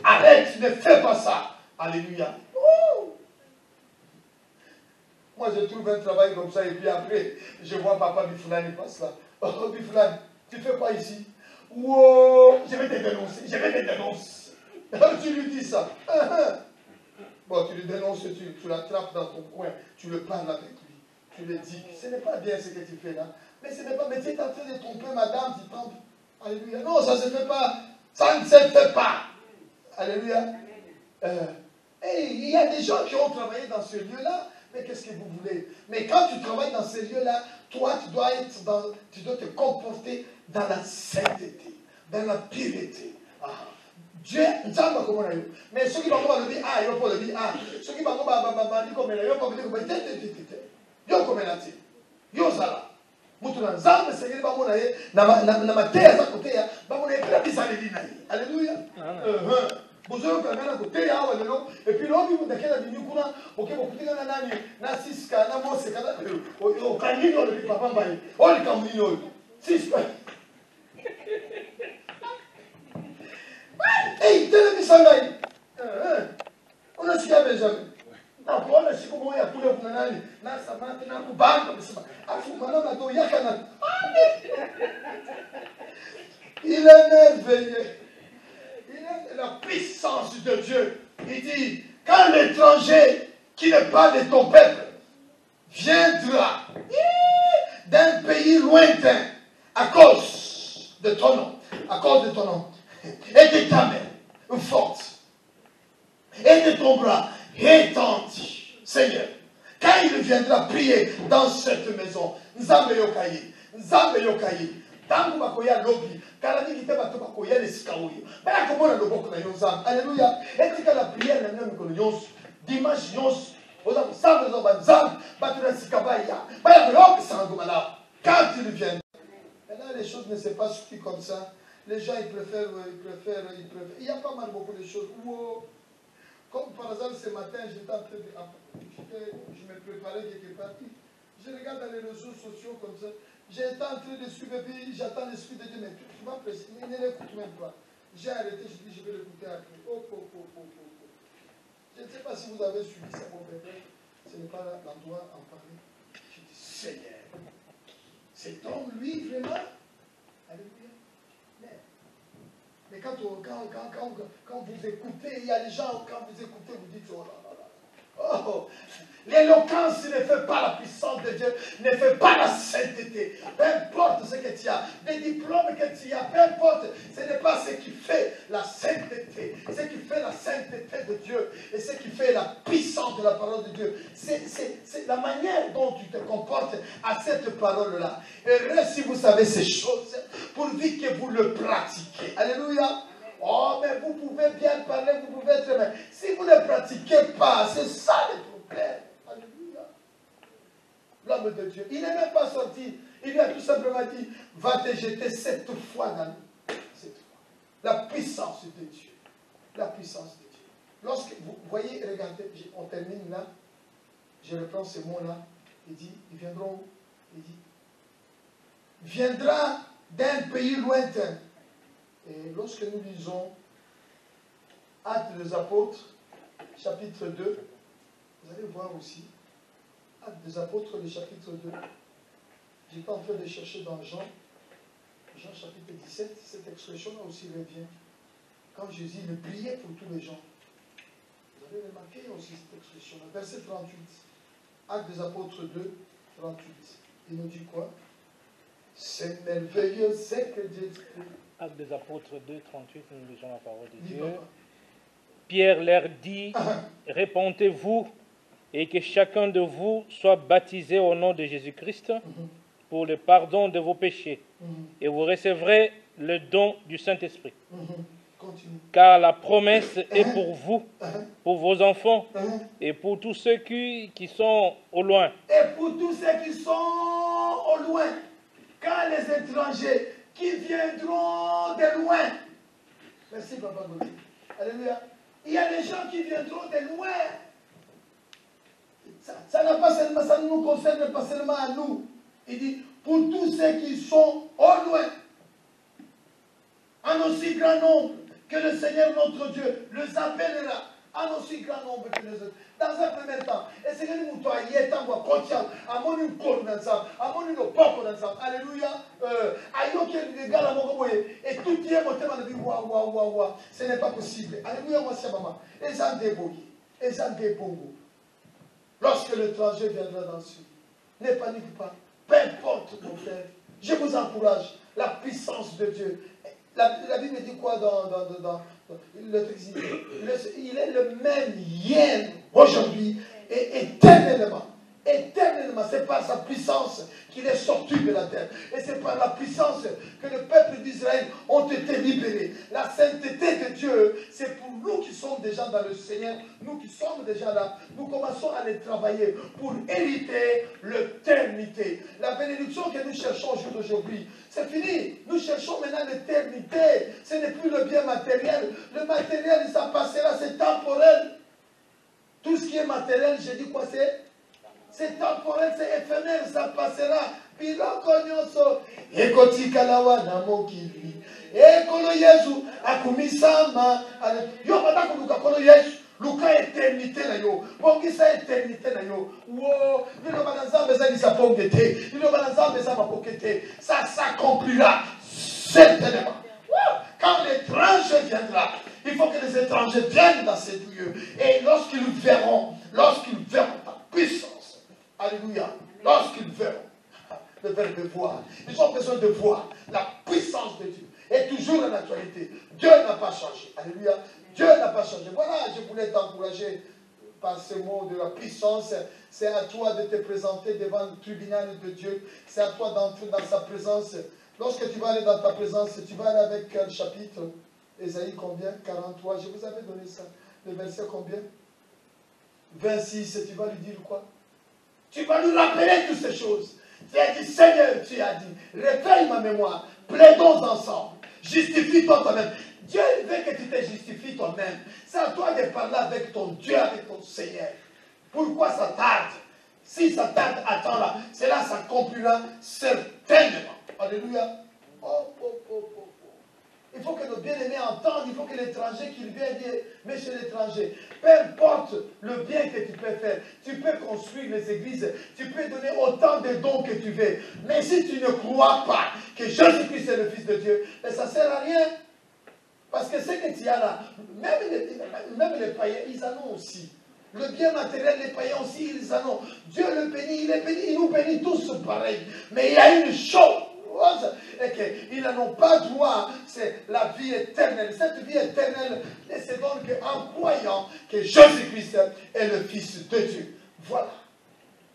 Arrête, ne fais pas ça. Alléluia. Moi, je trouve un travail comme ça et puis après, je vois papa Bifulani passe là. Oh, Bifulani, tu fais quoi ici? Wow, je vais te dénoncer. Tu lui dis ça. Bon, tu le dénonces, tu l'attrapes dans ton coin, tu le parles avec lui. Tu lui dis, ce n'est pas bien ce que tu fais là. Mais ce n'est pas, mais tu es en train de tromper madame, tu trompes. Alléluia. Non, ça ne se fait pas. Ça ne se fait pas. Alléluia. Et il y a des gens qui ont travaillé dans ce lieu-là, mais qu'est-ce que vous voulez? Mais quand tu travailles dans ces lieux-là, toi, tu dois te comporter dans la sainteté, dans la pureté. Ah. Dieu, mais ceux qui vont le dire, ah, ils vont le dire, ah, ceux qui vont dire, comme ils vont dire, yo sala mutu na nzambe sengeli bamona ye na mateya za koteya bamona ye kila bisaleli na ye alléluia bozoyo kangana koteya awa lelo epuis lobi mundakela bimi kuna oke bokutikana nani na siska na mose kana okangini olobi papa mbaye olikambo nini oyo siska telemisa ngai unasikia benjamin nakuona siku moja kule kuna nani na samaki na kubanga msema afumana mato yakana il est merveilleux. Il est la puissance de Dieu. Il dit quand l'étranger qui n'est pas de ton peuple viendra d'un pays lointain à cause de ton nom, et de ta main forte et de ton bras étendu, Seigneur, quand il viendra prier dans cette maison, Nzambe yokaye, tangu bakoya lobi, kalani kite bato bakoya lesika oyo, bala komona loboko na yo Nzambe, alléluia, etika la prière na mio mikolo nyonso, dimanche nyonso, oza kosambe zo banzambe, bato na sika baya, bala koyokisa ngoma na, quand il viendra. Maintenant les choses ne se passent plus comme ça, les gens ils préfèrent, il y a pas mal beaucoup de choses, comme par exemple ce matin, j'étais en train de... Je me préparais quelque part. Je regarde dans les réseaux sociaux comme ça. J'étais en train de suivre et puis j'attends l'Esprit de Dieu. Mais tu vas presser, mais ne l'écoute même pas. J'ai arrêté, je dis je vais l'écouter après. Je ne sais pas si vous avez suivi ça, mon père. Ce n'est pas l'endroit en parler. Je dis Seigneur, cet homme, lui, vraiment, alléluia. Mais quand vous écoutez, il y a des gens, quand vous écoutez, vous dites, oh là là là. Oh, l'éloquence ne fait pas la puissance de Dieu, ne fait pas la sainteté. Peu importe ce que tu as, les diplômes que tu as, peu importe, ce n'est pas ce qui fait la sainteté. Ce qui fait la sainteté de Dieu et ce qui fait la puissance de la parole de Dieu. C'est la manière dont tu te comportes à cette parole-là. Et si vous savez ces choses, pourvu que vous le pratiquez. Alléluia. Oh, mais vous pouvez bien parler, vous pouvez être bien. Si vous ne pratiquez pas, c'est ça le problème. Alléluia. L'homme de Dieu, il n'est même pas sorti. Il lui a tout simplement dit, va te jeter 7 fois dans l'eau. 7 fois. La puissance de Dieu. La puissance de Dieu. Lorsque vous voyez, regardez, on termine là. Je reprends ces mots-là. Il dit, ils viendront. Il dit, viendra d'un pays lointain. Et lorsque nous lisons Actes des Apôtres, chapitre 2, vous allez voir aussi, Actes des Apôtres, le chapitre 2, j'étais en train de chercher dans Jean chapitre 17, cette expression-là aussi revient. Quand Jésus le priait pour tous les gens. Vous avez remarqué aussi cette expression-là. Verset 38, Actes des Apôtres 2, 38. Il nous dit quoi? C'est merveilleux, c'est que Dieu dit. Actes des Apôtres 2, 38, nous lisons la parole de Dis Dieu. papa. Pierre leur dit, répentez-vous et que chacun de vous soit baptisé au nom de Jésus-Christ pour le pardon de vos péchés. Et vous recevrez le don du Saint-Esprit. Continue. Car la promesse est pour vous, pour vos enfants et pour tous ceux qui sont au loin. Et pour tous ceux qui sont au loin, quand les étrangers qui viendront de loin. Merci, Papa Gauthier. Alléluia. Il y a des gens qui viendront de loin. Ça ne nous concerne pas seulement à nous. Il dit, pour tous ceux qui sont au loin, en aussi grand nombre que le Seigneur notre Dieu les appellera, en aussi grand nombre que les autres. Dans un premier temps, et c'est que nous toyons tant qu'on contient, à mon corps ensemble, à mon peuple ensemble. Alléluia. Aïe, les gars, là, mon et tout y est monté dans la vie. Waouh. Ce n'est pas possible. Alléluia, moi, c'est maman. Et j'en débrouille. Et j'en débrouille. Lorsque l'étranger viendra dans ce lieu, ne panique pas. Peu importe, mon frère. Je vous encourage. La puissance de Dieu. La Bible dit quoi dans il est le même hier, aujourd'hui et éternellement. Éternellement, c'est par sa puissance qu'il est sorti de la terre. Et c'est par la puissance que le peuple d'Israël ont été libérés. La sainteté de Dieu, c'est pour nous qui sommes déjà dans le Seigneur, nous qui sommes déjà là, nous commençons à les travailler pour hériter l'éternité. La bénédiction que nous cherchons aujourd'hui, c'est fini. Nous cherchons maintenant l'éternité. Ce n'est plus le bien matériel. Le matériel, ça passera, c'est temporel. Tout ce qui est matériel, je dis quoi c'est temporel, c'est éphémère, ça passera. Biloko nyonso ekotikalawa na mokili. Ekolo Yesu akumisama. Yo batako luka kolo Yesu. Luka éternité na yo. Bongisa éternité na yo. Wo, nilo banazambe za disapongete. Nilo banazambe za mapokete. Ça s'accomplira certainement. Quand l'étranger viendra, il faut que les étrangers viennent dans ces lieux. Et lorsqu'ils verront ta puissance, alléluia, lorsqu'ils verront, le verbe voir, ils ont besoin de voir la puissance de Dieu. Et toujours en actualité, Dieu n'a pas changé. Alléluia, Dieu n'a pas changé. Voilà, je voulais t'encourager par ce mot de la puissance. C'est à toi de te présenter devant le tribunal de Dieu. C'est à toi d'entrer dans sa présence. Lorsque tu vas aller dans ta présence, tu vas aller avec quel chapitre? Ésaïe combien? 43. Je vous avais donné ça. Le verset combien? 26. Et tu vas lui dire quoi? Tu vas lui rappeler toutes ces choses. Tu as dit, Seigneur, tu as dit, réveille ma mémoire. Plaidons ensemble. Justifie-toi toi-même. Dieu veut que tu te justifies toi-même. C'est à toi de parler avec ton Dieu, avec ton Seigneur. Pourquoi ça tarde? Si ça tarde, attends-là. Cela s'accomplira certainement. Alléluia. Oh. Il faut que nos bien-aimés entendent, il faut que l'étranger qui vient dire, mais chez l'étranger, peu importe le bien que tu peux faire, tu peux construire les églises, tu peux donner autant de dons que tu veux, mais si tu ne crois pas que Jésus-Christ est le Fils de Dieu, ça ne sert à rien. Parce que ce que tu as là, même les païens, ils en ont aussi. Le bien matériel, les païens aussi, ils en ont. Dieu le bénit, il est béni, il nous bénit tous pareil. Mais il y a une chose, et qu'ils n'en ont pas droit, c'est la vie éternelle. Cette vie éternelle ne se donne qu'en croyant que Jésus-Christ est le Fils de Dieu. Voilà.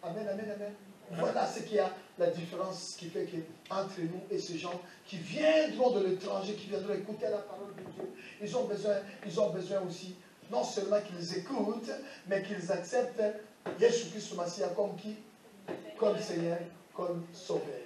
Amen, amen, amen. Voilà ce qu'il y a, la différence qui fait que entre nous et ces gens qui viendront de l'étranger, qui viendront écouter la parole de Dieu, ils ont besoin aussi, non seulement qu'ils écoutent, mais qu'ils acceptent Jésus-Christ Messie comme qui? Comme Seigneur, comme Sauveur.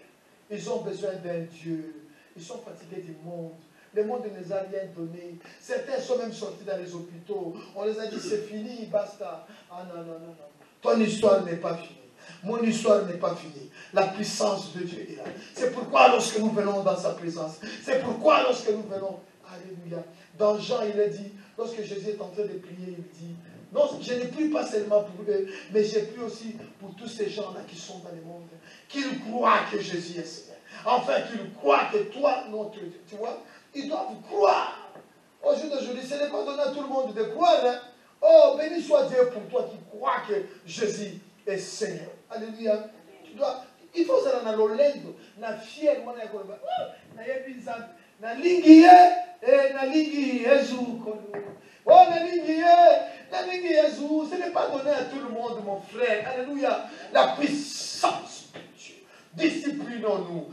Ils ont besoin d'un Dieu. Ils sont fatigués du monde. Le monde ne les a rien donné. Certains sont même sortis dans les hôpitaux. On les a dit c'est fini, basta. Ah non. Ton histoire n'est pas finie. Mon histoire n'est pas finie. La puissance de Dieu est là. C'est pourquoi lorsque nous venons dans sa présence, c'est pourquoi lorsque nous venons, alléluia. Dans Jean, il a dit, lorsque Jésus est en train de prier, il dit, non, je n'ai plus pas seulement pour eux, mais j'ai pris aussi pour tous ces gens-là qui sont dans le monde, qu'ils croient que Jésus est Seigneur. Enfin, qu'ils croient que toi, notre Dieu, tu vois, ils doivent croire. Au jour d'aujourd'hui, ce n'est pas donné à tout le monde de croire. Hein? Oh, béni soit Dieu pour toi qui crois que Jésus est Seigneur. Alléluia. Tu dois, il faut ça dans l'olendo, na fier, na lingi na lingi Jésus. Oh, na lingi Jésus. Ce n'est pas donné à tout le monde, mon frère. Alléluia. La puissance de Dieu. Disciplinons-nous,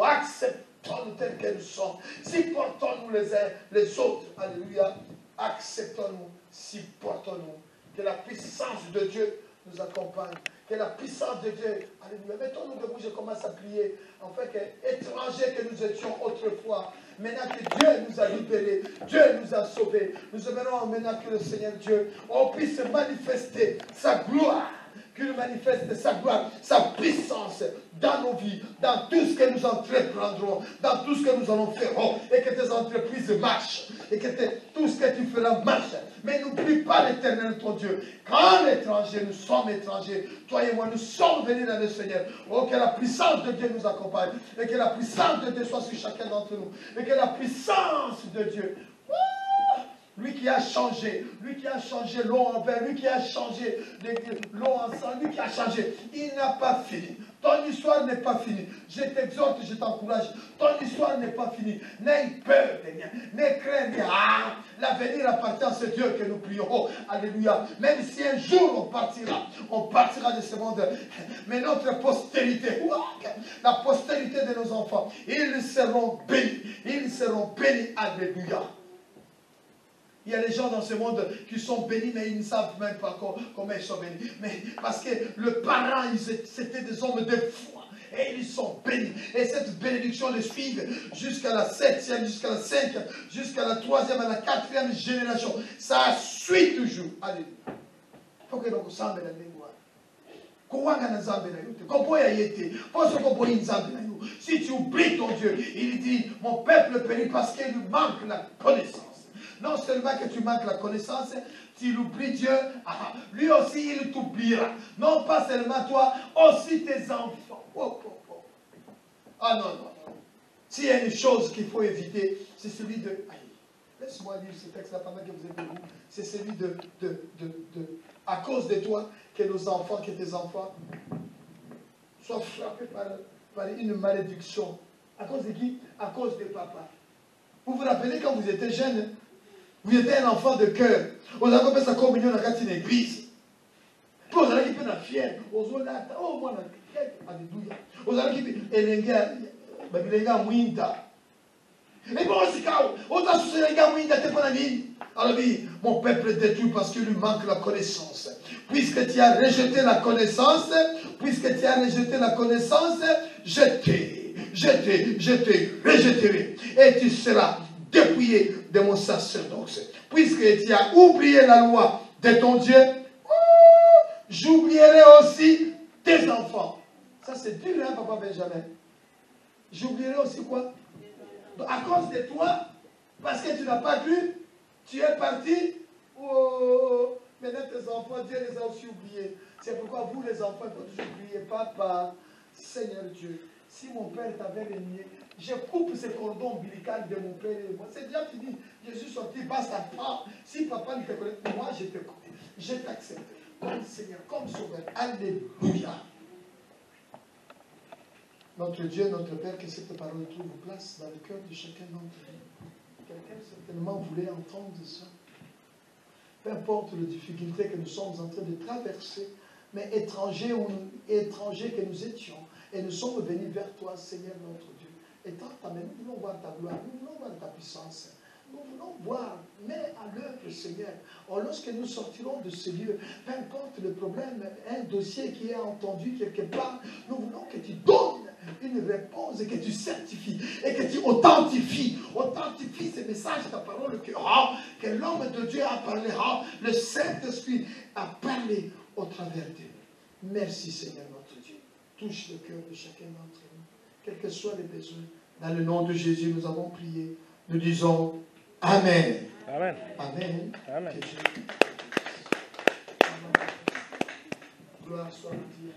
acceptons-nous tels que nous sommes, supportons-nous les uns les autres, alléluia, acceptons-nous, supportons-nous, que la puissance de Dieu nous accompagne, que la puissance de Dieu, alléluia, mettons-nous debout, je commence à prier, afin que, étrangers que nous étions autrefois, maintenant que Dieu nous a libérés, Dieu nous a sauvés, nous aimerons maintenant que le Seigneur Dieu, on puisse manifester sa gloire, qu'il manifeste sa gloire, sa puissance dans nos vies, dans tout ce que nous entreprendrons, dans tout ce que nous allons faire, et que tes entreprises marchent, et que tout ce que tu feras marche. Mais n'oublie pas l'Éternel, ton Dieu. Quand l'étranger, nous sommes étrangers, toi et moi, nous sommes venus dans le Seigneur. Oh, que la puissance de Dieu nous accompagne, et que la puissance de Dieu soit sur chacun d'entre nous, et que la puissance de Dieu, lui qui a changé l'eau en vin, lui qui a changé l'eau en sang, lui qui a changé, il n'a pas fini. Ton histoire n'est pas finie. Je t'exhorte, je t'encourage. Ton histoire n'est pas finie. N'aie peur de rien. N'aie crainte. Ah, l'avenir appartient à ce Dieu que nous prions. Oh, alléluia. Même si un jour on partira de ce monde. Mais notre postérité, la postérité de nos enfants, ils seront bénis. Ils seront bénis. Alléluia. Il y a des gens dans ce monde qui sont bénis, mais ils ne savent même pas comment ils sont bénis. Mais parce que le parent, c'était des hommes de foi. Et ils sont bénis. Et cette bénédiction les suit jusqu'à la 7e, jusqu'à la 5e, jusqu'à la 3e, à la 4e génération. Ça suit toujours. Alléluia. Il faut que nous sommes dans la mémoire. Si tu oublies ton Dieu, il dit, mon peuple périt parce qu'il lui manque la connaissance. Non seulement que tu manques la connaissance, tu l'oublies Dieu, lui aussi il t'oubliera. Non pas seulement toi, aussi tes enfants. Ah non, non, non. S'il y a une chose qu'il faut éviter, c'est celui de... Laisse-moi lire ce texte-là pendant que vous êtes debout. C'est celui de... À cause de toi, que nos enfants, que tes enfants soient frappés par une malédiction. À cause de qui? À cause de papa. Vous vous rappelez quand vous étiez jeune, vous étiez un enfant de cœur. Vous avez fait sa communion dans une église. Puis vous avez fait la fière. Vous avez fait oh, moi, alléluia. Vous avez fait Elenga Mwinda. Et bon, c'est quand vous avez fait Elenga Mwinda, t'es pas la ligne. Alors, mon peuple détruit parce qu'il lui manque la connaissance. Puisque tu as rejeté la connaissance, je te rejetterai. Et tu seras dépouillé de mon sacerdoce. Puisque tu as oublié la loi de ton Dieu, j'oublierai aussi tes enfants. Ça c'est dur, hein, papa Benjamin? J'oublierai aussi quoi? Donc, à cause de toi, parce que tu n'as pas cru, tu es parti. Oh, maintenant tes enfants, Dieu les a aussi oubliés. C'est pourquoi vous les enfants, il faut toujours oublier, papa, Seigneur Dieu. Si mon père t'avait régné, je coupe ce cordon ombilical de mon père et moi. C'est déjà fini. Je suis sorti, basta. Si papa ne te connaît pas, moi je te connais. Je t'accepte comme Seigneur, comme Sauveur. Alléluia. Notre Dieu, notre Père, que cette parole trouve place dans le cœur de chacun d'entre nous. Quelqu'un certainement voulait entendre ça. Peu importe les difficultés que nous sommes en train de traverser, mais étrangers que nous étions, et nous sommes venus vers toi, Seigneur notre Dieu. Et tant ta main, nous voulons voir ta gloire, nous voulons voir ta puissance. Nous voulons voir, mais à l'œuvre, Seigneur. Or, lorsque nous sortirons de ce lieu, peu importe le problème, un dossier qui est entendu quelque part, nous voulons que tu donnes une réponse et que tu certifies et que tu authentifies ces messages, ta parole, que l'homme de Dieu a parlé, le Saint-Esprit a parlé au travers d'eux. Merci, Seigneur notre Dieu. Touche le cœur de chacun d'entre nous, quels que soient les besoins. Dans le nom de Jésus, nous avons prié. Nous disons Amen. Amen. Amen. Amen. Gloire soit à Dieu.